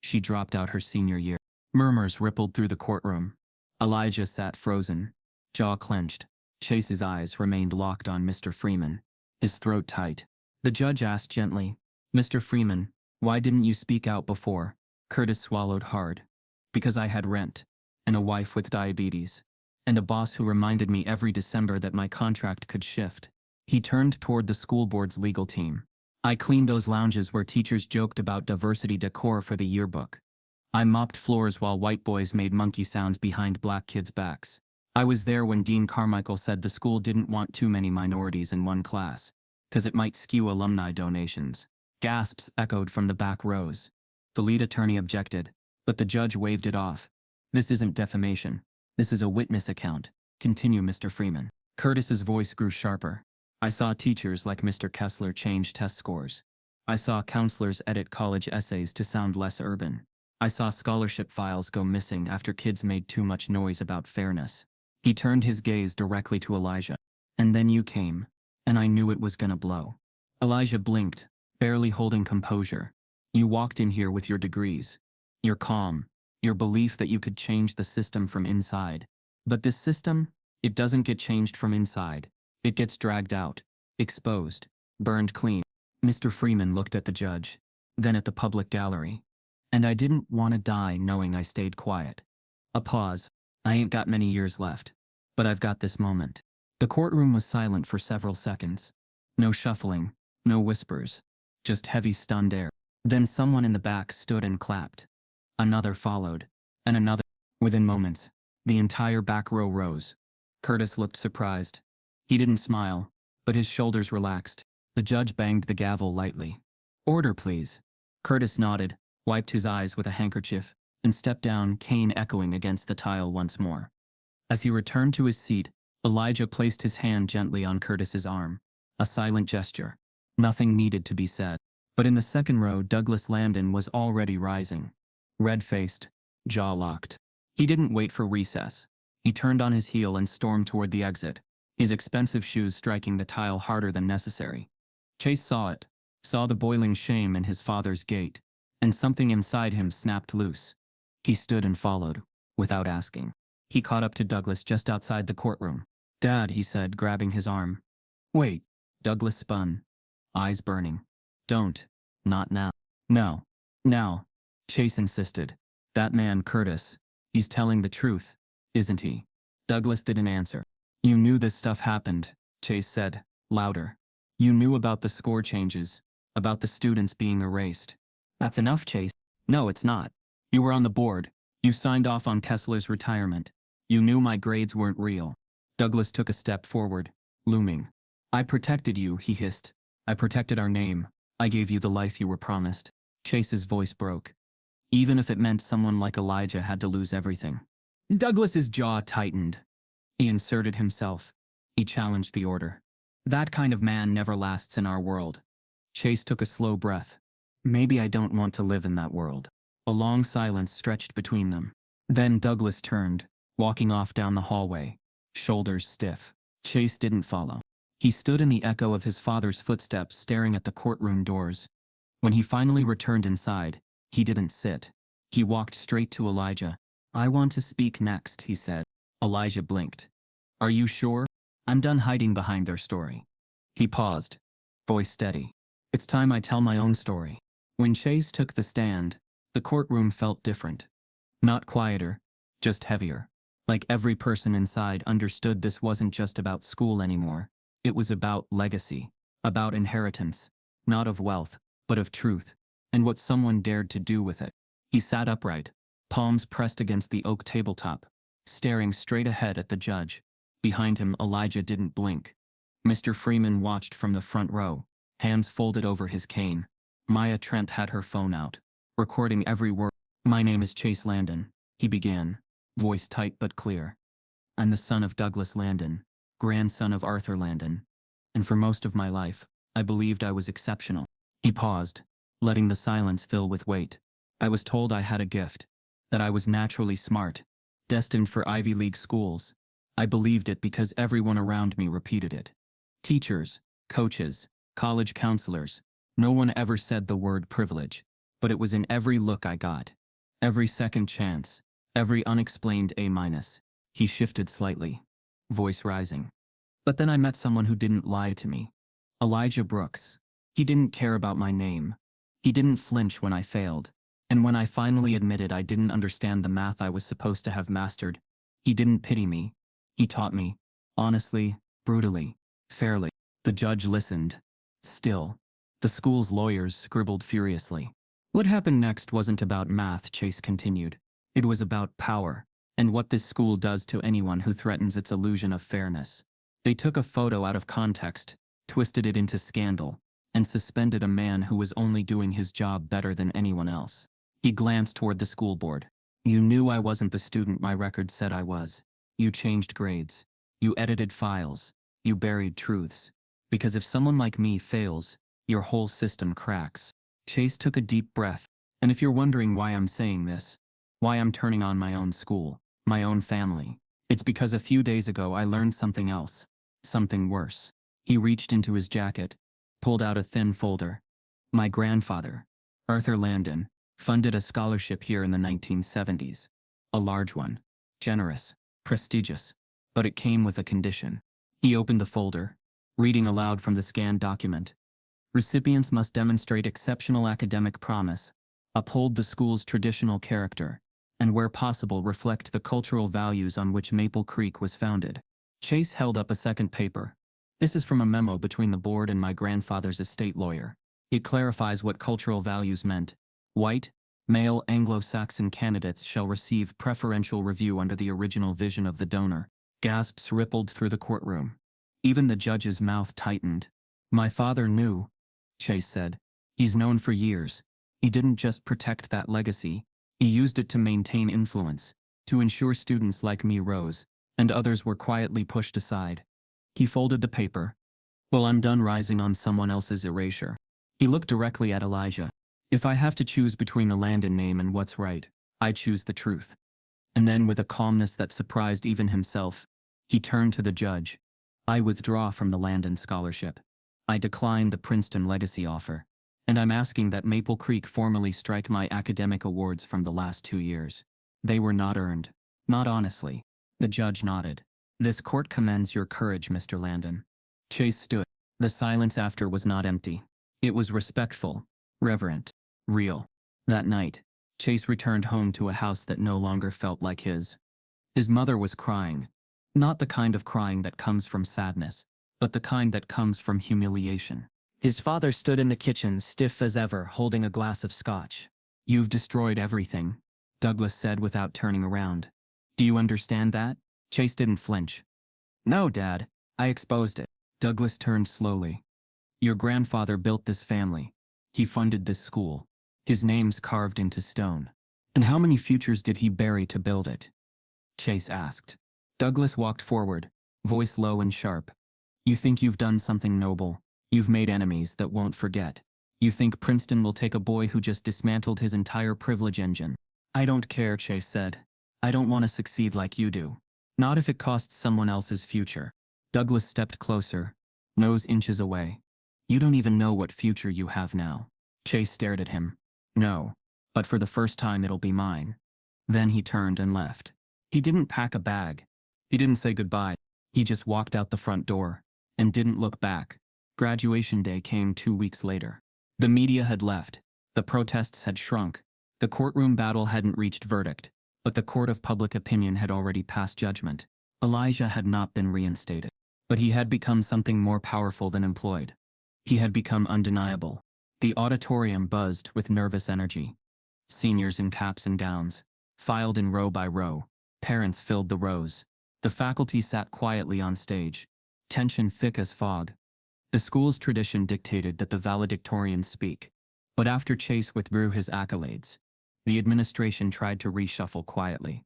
She dropped out her senior year." Murmurs rippled through the courtroom. Elijah sat frozen, jaw clenched. Chase's eyes remained locked on Mr. Freeman, his throat tight. The judge asked gently, "Mr. Freeman, why didn't you speak out before?" Curtis swallowed hard. "Because I had rent, and a wife with diabetes, and a boss who reminded me every December that my contract could shift." He turned toward the school board's legal team. "I cleaned those lounges where teachers joked about diversity decor for the yearbook. I mopped floors while white boys made monkey sounds behind black kids' backs. I was there when Dean Carmichael said the school didn't want too many minorities in one class, because it might skew alumni donations." Gasps echoed from the back rows. The lead attorney objected, but the judge waved it off. "This isn't defamation. This is a witness account. Continue, Mr. Freeman." Curtis's voice grew sharper. "I saw teachers like Mr. Kessler change test scores. I saw counselors edit college essays to sound less urban. I saw scholarship files go missing after kids made too much noise about fairness." He turned his gaze directly to Elijah. "And then you came, and I knew it was gonna blow." Elijah blinked, barely holding composure. "You walked in here with your degrees, your calm, your belief that you could change the system from inside. But this system, it doesn't get changed from inside. It gets dragged out, exposed, burned clean. Mr. Freeman looked at the judge, then at the public gallery. And I didn't want to die knowing I stayed quiet. A pause. I ain't got many years left. But I've got this moment. The courtroom was silent for several seconds. No shuffling, no whispers. Just heavy, stunned air. Then someone in the back stood and clapped. Another followed. And another. Within moments, the entire back row rose. Curtis looked surprised. He didn't smile, but his shoulders relaxed. The judge banged the gavel lightly. Order, please. Curtis nodded, wiped his eyes with a handkerchief, and stepped down, cane echoing against the tile once more. As he returned to his seat, Elijah placed his hand gently on Curtis's arm. A silent gesture. Nothing needed to be said. But in the second row, Douglas Landon was already rising. Red-faced, jaw-locked. He didn't wait for recess. He turned on his heel and stormed toward the exit, his expensive shoes striking the tile harder than necessary. Chase saw it, saw the boiling shame in his father's gait, and something inside him snapped loose. He stood and followed, without asking. He caught up to Douglas just outside the courtroom. Dad, he said, grabbing his arm. Wait. Douglas spun, eyes burning. Don't. Not now. No. Now. Chase insisted. That man, Curtis, he's telling the truth, isn't he? Douglas didn't answer. You knew this stuff happened, Chase said, louder. You knew about the score changes, about the students being erased. That's enough, Chase. No, it's not. You were on the board. You signed off on Kessler's retirement. You knew my grades weren't real. Douglas took a step forward, looming. I protected you, he hissed. I protected our name. I gave you the life you were promised. Chase's voice broke. Even if it meant someone like Elijah had to lose everything. Douglas's jaw tightened. He inserted himself. He challenged the order. That kind of man never lasts in our world. Chase took a slow breath. Maybe I don't want to live in that world. A long silence stretched between them. Then Douglas turned, walking off down the hallway, shoulders stiff. Chase didn't follow. He stood in the echo of his father's footsteps, staring at the courtroom doors. When he finally returned inside, he didn't sit. He walked straight to Elijah. I want to speak next, he said. Elijah blinked. Are you sure? I'm done hiding behind their story. He paused, voice steady. It's time I tell my own story. When Chase took the stand, the courtroom felt different. Not quieter, just heavier. Like every person inside understood this wasn't just about school anymore. It was about legacy, about inheritance, not of wealth, but of truth, and what someone dared to do with it. He sat upright, palms pressed against the oak tabletop, staring straight ahead at the judge. Behind him, Elijah didn't blink. Mr. Freeman watched from the front row, hands folded over his cane. Maya Trent had her phone out, recording every word. My name is Chase Landon, he began, voice tight but clear. I'm the son of Douglas Landon, grandson of Arthur Landon, and for most of my life, I believed I was exceptional. He paused, letting the silence fill with weight. I was told I had a gift, that I was naturally smart, destined for Ivy League schools. I believed it because everyone around me repeated it. Teachers, coaches, college counselors, no one ever said the word privilege, but it was in every look I got. Every second chance, every unexplained A-. He shifted slightly, voice rising. But then I met someone who didn't lie to me. Elijah Brooks. He didn't care about my name. He didn't flinch when I failed. And when I finally admitted I didn't understand the math I was supposed to have mastered, he didn't pity me. He taught me, honestly, brutally, fairly. The judge listened. Still, the school's lawyers scribbled furiously. What happened next wasn't about math, Chase continued. It was about power, and what this school does to anyone who threatens its illusion of fairness. They took a photo out of context, twisted it into scandal, and suspended a man who was only doing his job better than anyone else. He glanced toward the school board. You knew I wasn't the student my record said I was. You changed grades. You edited files. You buried truths. Because if someone like me fails, your whole system cracks. Chase took a deep breath. And if you're wondering why I'm saying this, why I'm turning on my own school, my own family, it's because a few days ago I learned something else. Something worse. He reached into his jacket, pulled out a thin folder. My grandfather, Arthur Landon, funded a scholarship here in the 1970s. A large one. Generous. Prestigious. But it came with a condition. He opened the folder, reading aloud from the scanned document. Recipients must demonstrate exceptional academic promise, uphold the school's traditional character, and where possible reflect the cultural values on which Maple Creek was founded. Chase held up a second paper. This is from a memo between the board and my grandfather's estate lawyer. It clarifies what cultural values meant. White, male Anglo-Saxon candidates shall receive preferential review under the original vision of the donor. Gasps rippled through the courtroom. Even the judge's mouth tightened. My father knew, Chase said. He's known for years. He didn't just protect that legacy. He used it to maintain influence, to ensure students like me rose, and others were quietly pushed aside. He folded the paper. Well, I'm done rising on someone else's erasure. He looked directly at Elijah. If I have to choose between the Landon name and what's right, I choose the truth. And then, with a calmness that surprised even himself, he turned to the judge. I withdraw from the Landon scholarship. I decline the Princeton legacy offer. And I'm asking that Maple Creek formally strike my academic awards from the last 2 years. They were not earned. Not honestly. The judge nodded. This court commends your courage, Mr. Landon. Chase stood. The silence after was not empty. It was respectful, reverent, real. That night, Chase returned home to a house that no longer felt like his. His mother was crying. Not the kind of crying that comes from sadness, but the kind that comes from humiliation. His father stood in the kitchen, stiff as ever, holding a glass of scotch. You've destroyed everything, Douglas said without turning around. Do you understand that? Chase didn't flinch. No, Dad. I exposed it. Douglas turned slowly. Your grandfather built this family. He funded this school. His name's carved into stone. And how many futures did he bury to build it? Chase asked. Douglas walked forward, voice low and sharp. You think you've done something noble. You've made enemies that won't forget. You think Princeton will take a boy who just dismantled his entire privilege engine. I don't care, Chase said. I don't want to succeed like you do. Not if it costs someone else's future. Douglas stepped closer, nose inches away. You don't even know what future you have now. Chase stared at him. No, but for the first time it'll be mine. Then he turned and left. He didn't pack a bag. He didn't say goodbye. He just walked out the front door and didn't look back. Graduation day came 2 weeks later. The media had left. The protests had shrunk. The courtroom battle hadn't reached verdict, but the court of public opinion had already passed judgment. Elijah had not been reinstated, but he had become something more powerful than employed. He had become undeniable. The auditorium buzzed with nervous energy. Seniors in caps and gowns filed in row by row. Parents filled the rows. The faculty sat quietly on stage, tension thick as fog. The school's tradition dictated that the valedictorians speak, but after Chase withdrew his accolades, the administration tried to reshuffle quietly.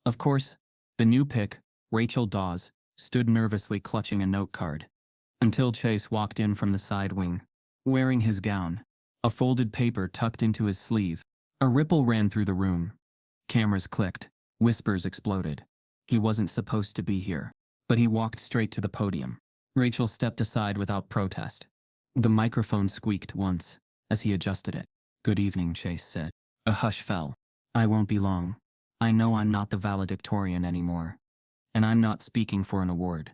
Of course, the new pick, Rachel Dawes, stood nervously clutching a note card, until Chase walked in from the side wing, wearing his gown, a folded paper tucked into his sleeve. A ripple ran through the room. Cameras clicked, whispers exploded. He wasn't supposed to be here, but he walked straight to the podium. Rachel stepped aside without protest. The microphone squeaked once, as he adjusted it. Good evening, Chase said. A hush fell. I won't be long. I know I'm not the valedictorian anymore. And I'm not speaking for an award.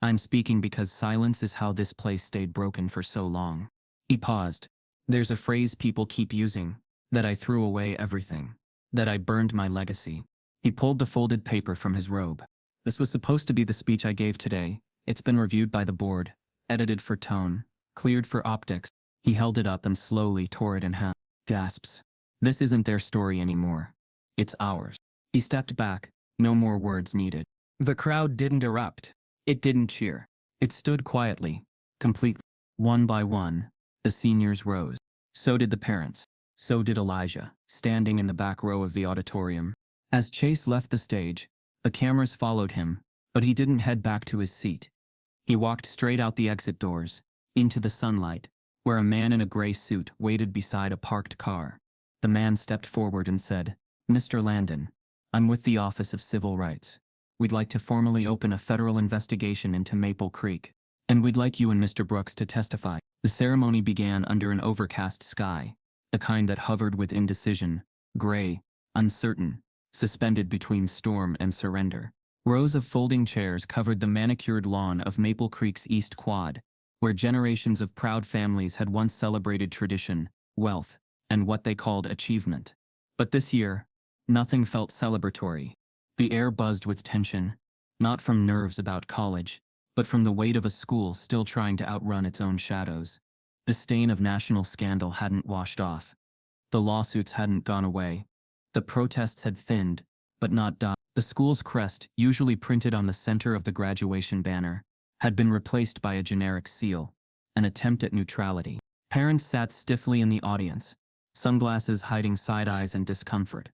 I'm speaking because silence is how this place stayed broken for so long. He paused. There's a phrase people keep using, that I threw away everything. That I burned my legacy. He pulled the folded paper from his robe. This was supposed to be the speech I gave today. It's been reviewed by the board, edited for tone, cleared for optics. He held it up and slowly tore it in half. Gasps. This isn't their story anymore. It's ours. He stepped back. No more words needed. The crowd didn't erupt. It didn't cheer. It stood quietly, completely. One by one, the seniors rose. So did the parents. So did Elijah, standing in the back row of the auditorium. As Chase left the stage, the cameras followed him, but he didn't head back to his seat. He walked straight out the exit doors, into the sunlight, where a man in a gray suit waited beside a parked car. The man stepped forward and said, Mr. Landon, I'm with the Office of Civil Rights. We'd like to formally open a federal investigation into Maple Creek, and we'd like you and Mr. Brooks to testify. The ceremony began under an overcast sky, the kind that hovered with indecision, gray, uncertain, suspended between storm and surrender. Rows of folding chairs covered the manicured lawn of Maple Creek's East Quad, where generations of proud families had once celebrated tradition, wealth, and what they called achievement. But this year, nothing felt celebratory. The air buzzed with tension, not from nerves about college, but from the weight of a school still trying to outrun its own shadows. The stain of national scandal hadn't washed off. The lawsuits hadn't gone away. The protests had thinned, but not died. The school's crest, usually printed on the center of the graduation banner, had been replaced by a generic seal, an attempt at neutrality. Parents sat stiffly in the audience, sunglasses hiding side eyes and discomfort.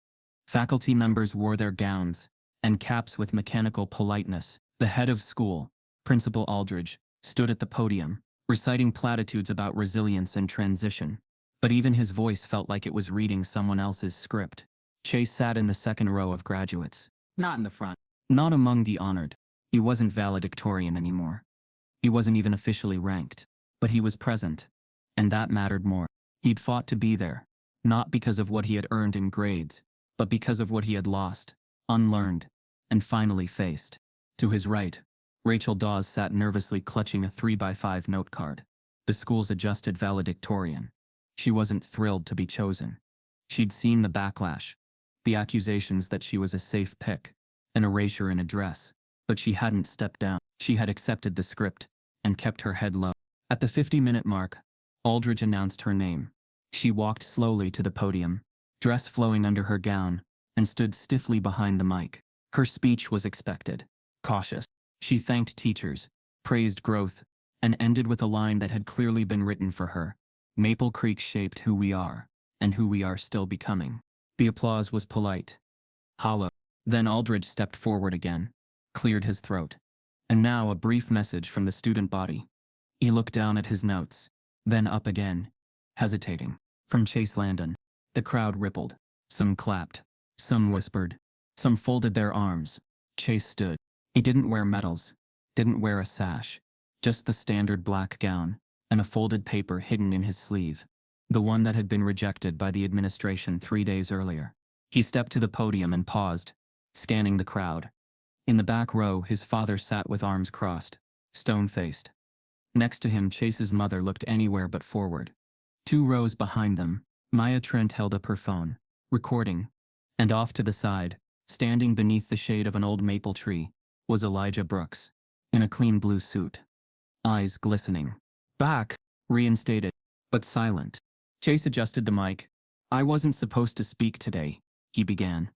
Faculty members wore their gowns and caps with mechanical politeness. The head of school, Principal Aldridge, stood at the podium, reciting platitudes about resilience and transition. But even his voice felt like it was reading someone else's script. Chase sat in the second row of graduates. Not in the front. Not among the honored. He wasn't valedictorian anymore. He wasn't even officially ranked. But he was present. And that mattered more. He'd fought to be there. Not because of what he had earned in grades, but because of what he had lost, unlearned, and finally faced. To his right, Rachel Dawes sat nervously clutching a 3x5 note card. The school's adjusted valedictorian. She wasn't thrilled to be chosen. She'd seen the backlash, the accusations that she was a safe pick, an erasure in a dress, but she hadn't stepped down. She had accepted the script and kept her head low. At the 50-minute mark, Aldridge announced her name. She walked slowly to the podium, dress flowing under her gown, and stood stiffly behind the mic. Her speech was expected, cautious. She thanked teachers, praised growth, and ended with a line that had clearly been written for her. Maple Creek shaped who we are, and who we are still becoming. The applause was polite, hollow. Then Aldridge stepped forward again, cleared his throat. And now a brief message from the student body. He looked down at his notes, then up again, hesitating. From Chase Landon. The crowd rippled. Some clapped. Some whispered. Some folded their arms. Chase stood. He didn't wear medals, didn't wear a sash, just the standard black gown, and a folded paper hidden in his sleeve. The one that had been rejected by the administration 3 days earlier. He stepped to the podium and paused, scanning the crowd. In the back row, his father sat with arms crossed, stone-faced. Next to him, Chase's mother looked anywhere but forward. 2 rows behind them, Maya Trent held up her phone, recording. And off to the side, standing beneath the shade of an old maple tree, was Elijah Brooks, in a clean blue suit. Eyes glistening. Back, reinstated, but silent. Chase adjusted the mic. I wasn't supposed to speak today, he began.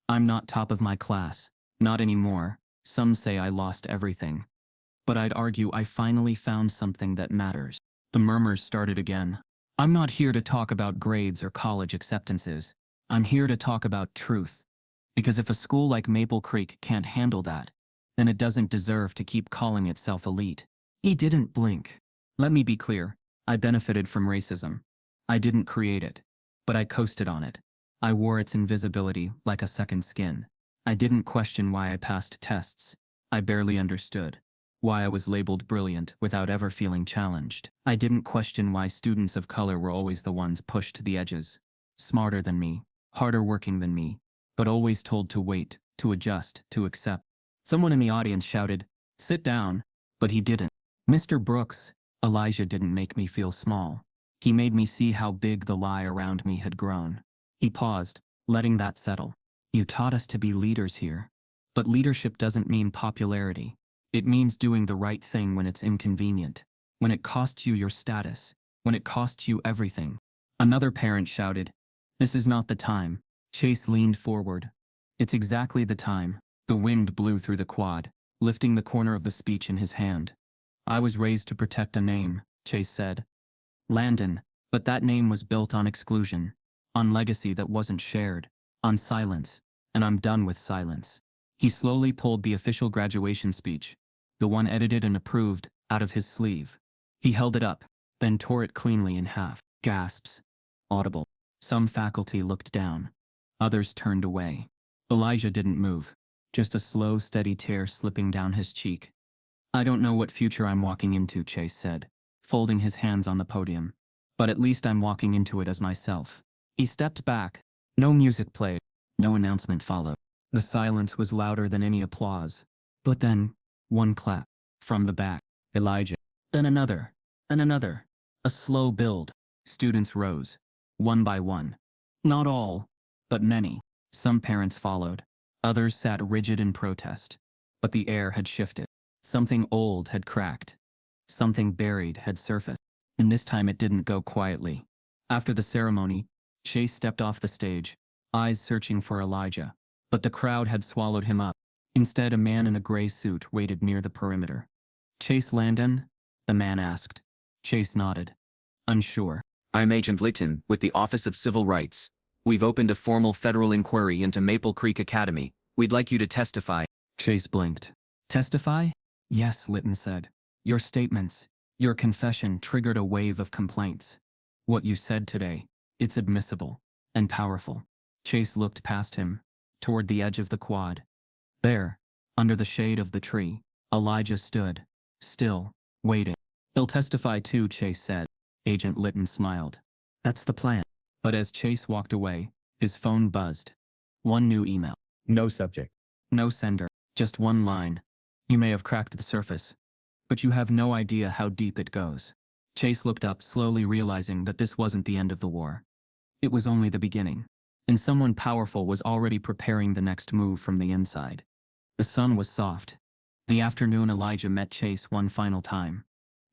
I'm not top of my class, not anymore. Some say I lost everything. But I'd argue I finally found something that matters. The murmurs started again. I'm not here to talk about grades or college acceptances. I'm here to talk about truth. Because if a school like Maple Creek can't handle that, then it doesn't deserve to keep calling itself elite. He didn't blink. Let me be clear, I benefited from racism. I didn't create it, but I coasted on it. I wore its invisibility like a second skin. I didn't question why I passed tests. I barely understood why I was labeled brilliant without ever feeling challenged. I didn't question why students of color were always the ones pushed to the edges. Smarter than me, harder working than me, but always told to wait, to adjust, to accept. Someone in the audience shouted, "Sit down," but he didn't. Mr. Brooks, Elijah didn't make me feel small. He made me see how big the lie around me had grown. He paused, letting that settle. You taught us to be leaders here. But leadership doesn't mean popularity. It means doing the right thing when it's inconvenient, when it costs you your status, when it costs you everything. Another parent shouted, "This is not the time." Chase leaned forward. "It's exactly the time." The wind blew through the quad, lifting the corner of the speech in his hand. I was raised to protect a name, Chase said. Landon, but that name was built on exclusion, on legacy that wasn't shared, on silence, and I'm done with silence. He slowly pulled the official graduation speech, the one edited and approved, out of his sleeve. He held it up, then tore it cleanly in half. Gasps. Audible. Some faculty looked down. Others turned away. Elijah didn't move, just a slow, steady tear slipping down his cheek. I don't know what future I'm walking into, Chase said, folding his hands on the podium. But at least I'm walking into it as myself. He stepped back. No music played. No announcement followed. The silence was louder than any applause. But then, one clap. From the back. Elijah. Then another. And another. A slow build. Students rose. One by one. Not all, but many. Some parents followed. Others sat rigid in protest. But the air had shifted. Something old had cracked. Something buried had surfaced. And this time it didn't go quietly. After the ceremony, Chase stepped off the stage, eyes searching for Elijah. But the crowd had swallowed him up. Instead, a man in a gray suit waited near the perimeter. "Chase Landon?" the man asked. Chase nodded. Unsure. I'm Agent Litton with the Office of Civil Rights. We've opened a formal federal inquiry into Maple Creek Academy. We'd like you to testify. Chase blinked. "Testify?" "Yes," Litton said. "Your statements, your confession triggered a wave of complaints. What you said today, it's admissible and powerful." Chase looked past him, toward the edge of the quad. There, under the shade of the tree, Elijah stood, still, waiting. "He'll testify too," Chase said. Agent Litton smiled. "That's the plan." But as Chase walked away, his phone buzzed. One new email. No subject. No sender. Just one line. "You may have cracked the surface, but you have no idea how deep it goes." Chase looked up, slowly realizing that this wasn't the end of the war. It was only the beginning, and someone powerful was already preparing the next move from the inside. The sun was soft. The afternoon Elijah met Chase one final time.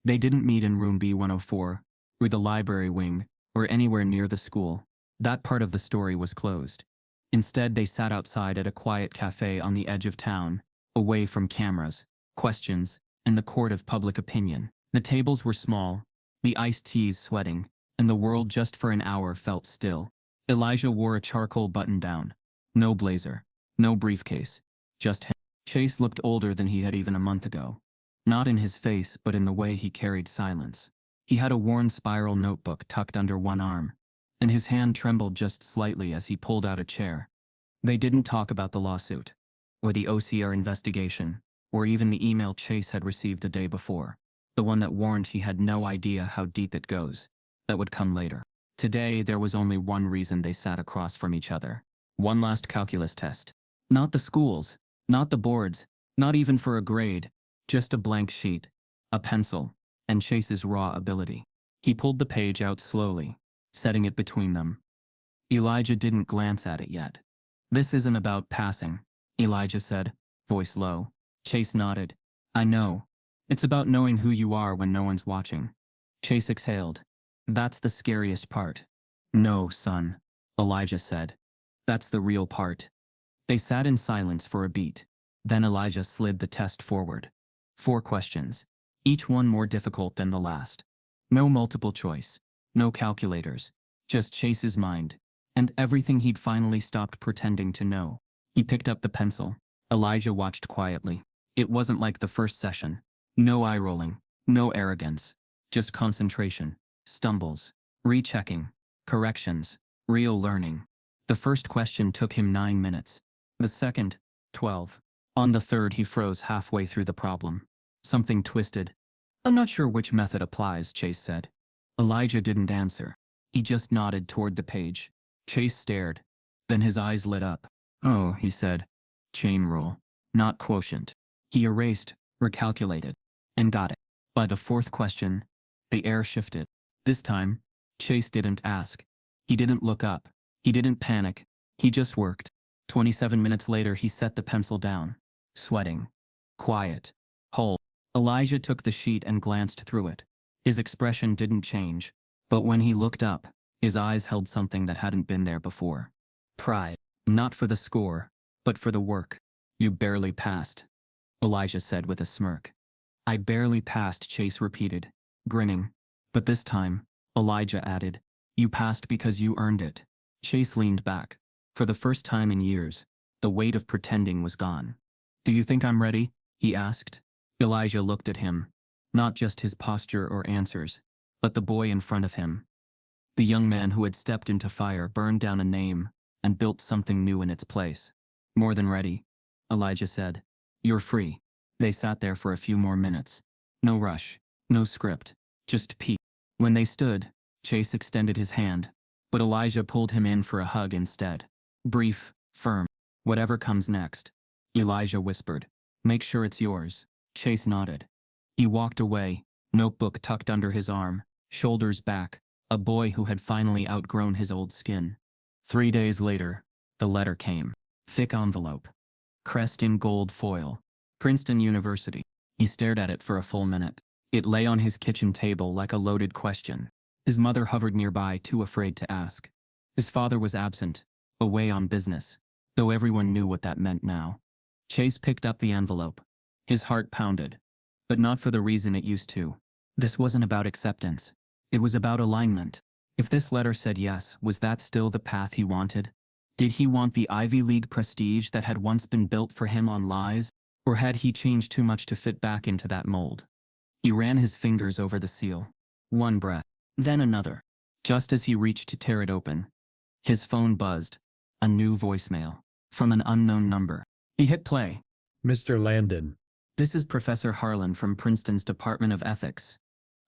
They didn't meet in room B104, or the library wing, or anywhere near the school. That part of the story was closed. Instead, they sat outside at a quiet cafe on the edge of town, away from cameras, questions, and the court of public opinion. The tables were small, the iced teas sweating, and the world just for an hour felt still. Elijah wore a charcoal button-down. No blazer, no briefcase, just him. Chase looked older than he had even a month ago. Not in his face, but in the way he carried silence. He had a worn spiral notebook tucked under one arm, and his hand trembled just slightly as he pulled out a chair. They didn't talk about the lawsuit, or the OCR investigation, or even the email Chase had received the day before, the one that warned he had no idea how deep it goes. That would come later. Today, there was only one reason they sat across from each other. One last calculus test. Not the schools, not the boards, not even for a grade, just a blank sheet, a pencil, and Chase's raw ability. He pulled the page out slowly, setting it between them. Elijah didn't glance at it yet. "This isn't about passing," Elijah said, voice low. Chase nodded. "I know. It's about knowing who you are when no one's watching." Chase exhaled. "That's the scariest part." "No, son," Elijah said. "That's the real part." They sat in silence for a beat. Then Elijah slid the test forward. 4 questions, each one more difficult than the last. No multiple choice, no calculators, just Chase's mind, and everything he'd finally stopped pretending to know. He picked up the pencil. Elijah watched quietly. It wasn't like the first session. No eye-rolling, no arrogance, just concentration, stumbles, rechecking, corrections, real learning. The first question took him 9 minutes. The second, 12. On the third, he froze halfway through the problem. Something twisted. "I'm not sure which method applies," Chase said. Elijah didn't answer. He just nodded toward the page. Chase stared. Then his eyes lit up. "Oh," he said. "Chain rule, not quotient." He erased, recalculated, and got it. By the 4th question, the air shifted. This time, Chase didn't ask. He didn't look up. He didn't panic. He just worked. 27 minutes later, he set the pencil down. Sweating. Quiet. Whole. Elijah took the sheet and glanced through it. His expression didn't change, but when he looked up, his eyes held something that hadn't been there before. Pride. Not for the score, but for the work. "You barely passed," Elijah said with a smirk. "I barely passed," Chase repeated, grinning. But this time, Elijah added, "You passed because you earned it." Chase leaned back. For the first time in years, the weight of pretending was gone. "Do you think I'm ready?" he asked. Elijah looked at him, not just his posture or answers, but the boy in front of him. The young man who had stepped into fire, burned down a name, and built something new in its place. "More than ready," Elijah said. "You're free." They sat there for a few more minutes. No rush, no script, just peace. When they stood, Chase extended his hand, but Elijah pulled him in for a hug instead. Brief, firm. Whatever comes next. Elijah whispered. Make sure it's yours. Chase nodded. He walked away, notebook tucked under his arm, shoulders back, a boy who had finally outgrown his old skin. 3 days later, the letter came. Thick envelope. Crest in gold foil. Princeton University. He stared at it for a full minute. It lay on his kitchen table like a loaded question. His mother hovered nearby, too afraid to ask. His father was absent, away on business, though everyone knew what that meant now. Chase picked up the envelope. His heart pounded, but not for the reason it used to. This wasn't about acceptance. It was about alignment. If this letter said yes, was that still the path he wanted? Did he want the Ivy League prestige that had once been built for him on lies, or had he changed too much to fit back into that mold? He ran his fingers over the seal. One breath, then another. Just as he reached to tear it open, his phone buzzed. A new voicemail. From an unknown number. He hit play. Mr. Landon. This is Professor Harlan from Princeton's Department of Ethics.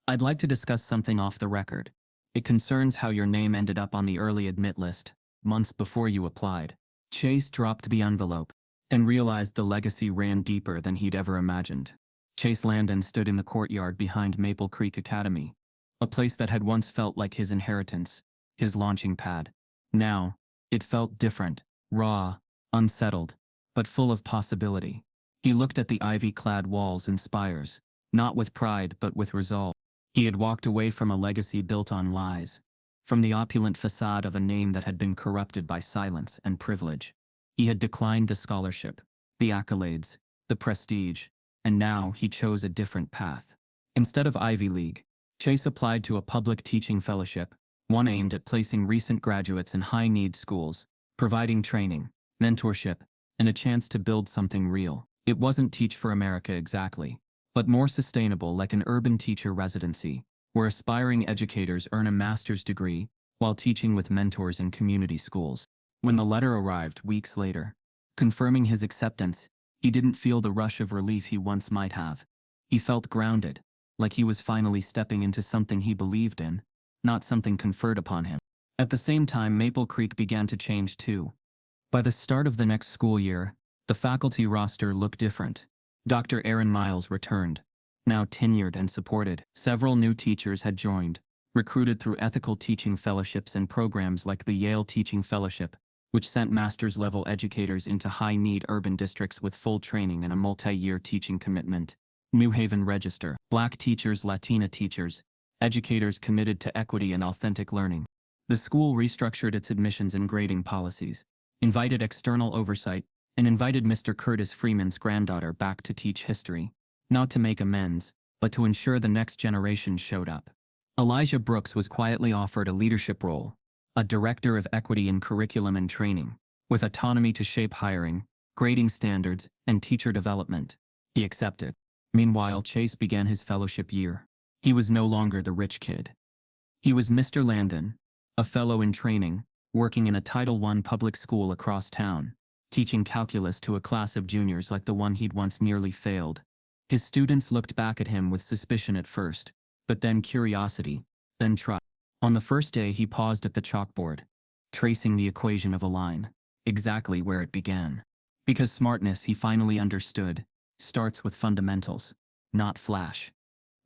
I'd like to discuss something off the record. It concerns how your name ended up on the early admit list, months before you applied. Chase dropped the envelope and realized the legacy ran deeper than he'd ever imagined. Chase Landon stood in the courtyard behind Maple Creek Academy, a place that had once felt like his inheritance, his launching pad. Now, it felt different, raw, unsettled, but full of possibility. He looked at the ivy-clad walls and spires, not with pride but with resolve. He had walked away from a legacy built on lies, from the opulent facade of a name that had been corrupted by silence and privilege. He had declined the scholarship, the accolades, the prestige, and now he chose a different path. Instead of Ivy League, Chase applied to a public teaching fellowship, one aimed at placing recent graduates in high-need schools, providing training, mentorship, and a chance to build something real. It wasn't Teach for America exactly, but more sustainable, like an urban teacher residency, where aspiring educators earn a master's degree while teaching with mentors in community schools. When the letter arrived weeks later, confirming his acceptance, he didn't feel the rush of relief he once might have. He felt grounded, like he was finally stepping into something he believed in, not something conferred upon him. At the same time, Maple Creek began to change too. By the start of the next school year, the faculty roster looked different. Dr. Aaron Miles returned, now tenured and supported. Several new teachers had joined, recruited through ethical teaching fellowships and programs like the Yale Teaching Fellowship, which sent master's-level educators into high-need urban districts with full training and a multi-year teaching commitment. New Haven Register, Black teachers, Latina teachers, educators committed to equity and authentic learning. The school restructured its admissions and grading policies, invited external oversight, and invited Mr. Curtis Freeman's granddaughter back to teach history, not to make amends, but to ensure the next generation showed up. Elijah Brooks was quietly offered a leadership role, a director of equity in curriculum and training, with autonomy to shape hiring, grading standards, and teacher development. He accepted. Meanwhile, Chase began his fellowship year. He was no longer the rich kid. He was Mr. Landon, a fellow in training, working in a Title I public school across town, teaching calculus to a class of juniors like the one he'd once nearly failed. His students looked back at him with suspicion at first, but then curiosity, then trust. On the first day, he paused at the chalkboard, tracing the equation of a line, exactly where it began. Because smartness, he finally understood, starts with fundamentals, not flash.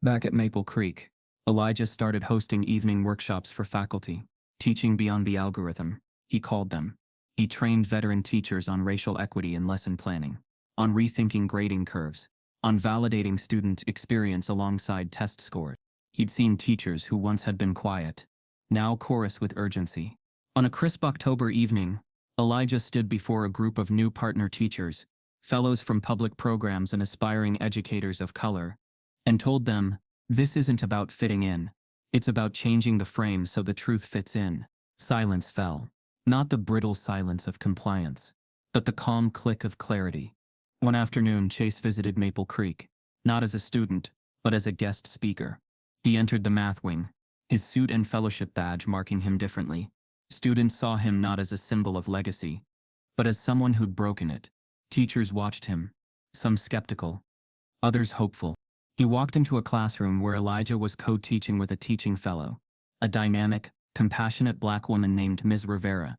Back at Maple Creek, Elijah started hosting evening workshops for faculty, teaching beyond the algorithm, he called them. He trained veteran teachers on racial equity and lesson planning, on rethinking grading curves, on validating student experience alongside test scores. He'd seen teachers who once had been quiet, now chorus with urgency. On a crisp October evening, Elijah stood before a group of new partner teachers, fellows from public programs and aspiring educators of color, and told them, this isn't about fitting in, it's about changing the frame so the truth fits in. Silence fell, not the brittle silence of compliance, but the calm click of clarity. One afternoon, Chase visited Maple Creek, not as a student, but as a guest speaker. He entered the math wing, his suit and fellowship badge marking him differently. Students saw him not as a symbol of legacy, but as someone who'd broken it. Teachers watched him, some skeptical, others hopeful. He walked into a classroom where Elijah was co-teaching with a teaching fellow, a dynamic, compassionate black woman named Ms. Rivera.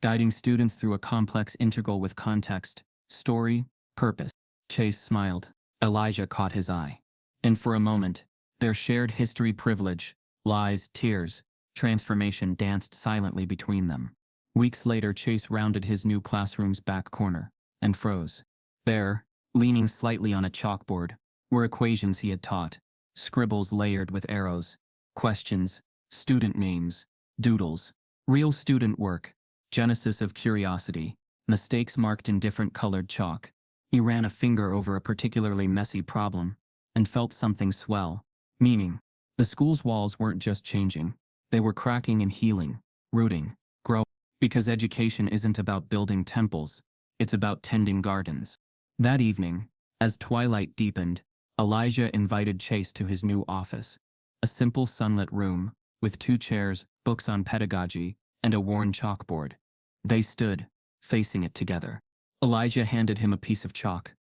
guiding students through a complex integral with context, story, purpose. Chase smiled. Elijah caught his eye. And for a moment, their shared history, privilege, lies, tears, transformation danced silently between them. Weeks later, Chase rounded his new classroom's back corner and froze. There, leaning slightly on a chalkboard, were equations he had taught, scribbles layered with arrows, questions, student names, doodles, real student work, genesis of curiosity, mistakes marked in different colored chalk. He ran a finger over a particularly messy problem and felt something swell. Meaning, the school's walls weren't just changing, they were cracking and healing, rooting, growing. Because education isn't about building temples, it's about tending gardens. That evening, as twilight deepened, Elijah invited Chase to his new office. A simple sunlit room, with 2 chairs, books on pedagogy, and a worn chalkboard. They stood, facing it together. Elijah handed him a piece of chalk.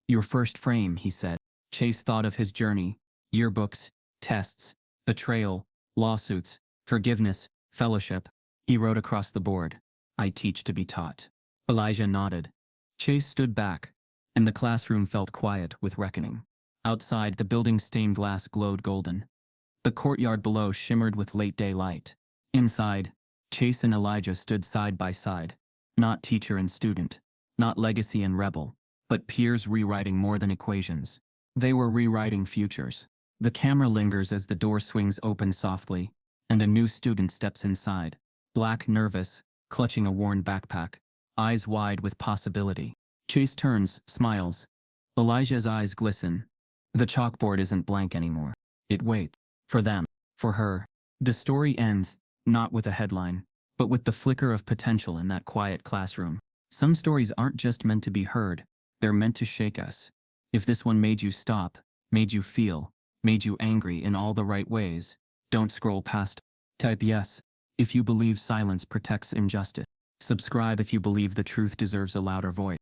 "Your first frame," he said. Chase thought of his journey, yearbooks, tests, betrayal, lawsuits, forgiveness, fellowship. He wrote across the board, "I teach to be taught." Elijah nodded. Chase stood back, and the classroom felt quiet with reckoning. Outside, the building's stained glass glowed golden. The courtyard below shimmered with late daylight. Inside, Chase and Elijah stood side by side, not teacher and student, not legacy and rebel, but peers rewriting more than equations. They were rewriting futures. The camera lingers as the door swings open softly, and a new student steps inside, black, nervous, clutching a worn backpack, eyes wide with possibility. Chase turns, smiles. Elijah's eyes glisten. The chalkboard isn't blank anymore. It waits. For them. For her. The story ends, not with a headline, but with the flicker of potential in that quiet classroom. Some stories aren't just meant to be heard, they're meant to shake us. If this one made you stop, made you feel, made you angry in all the right ways, don't scroll past. Type yes if you believe silence protects injustice. Subscribe if you believe the truth deserves a louder voice.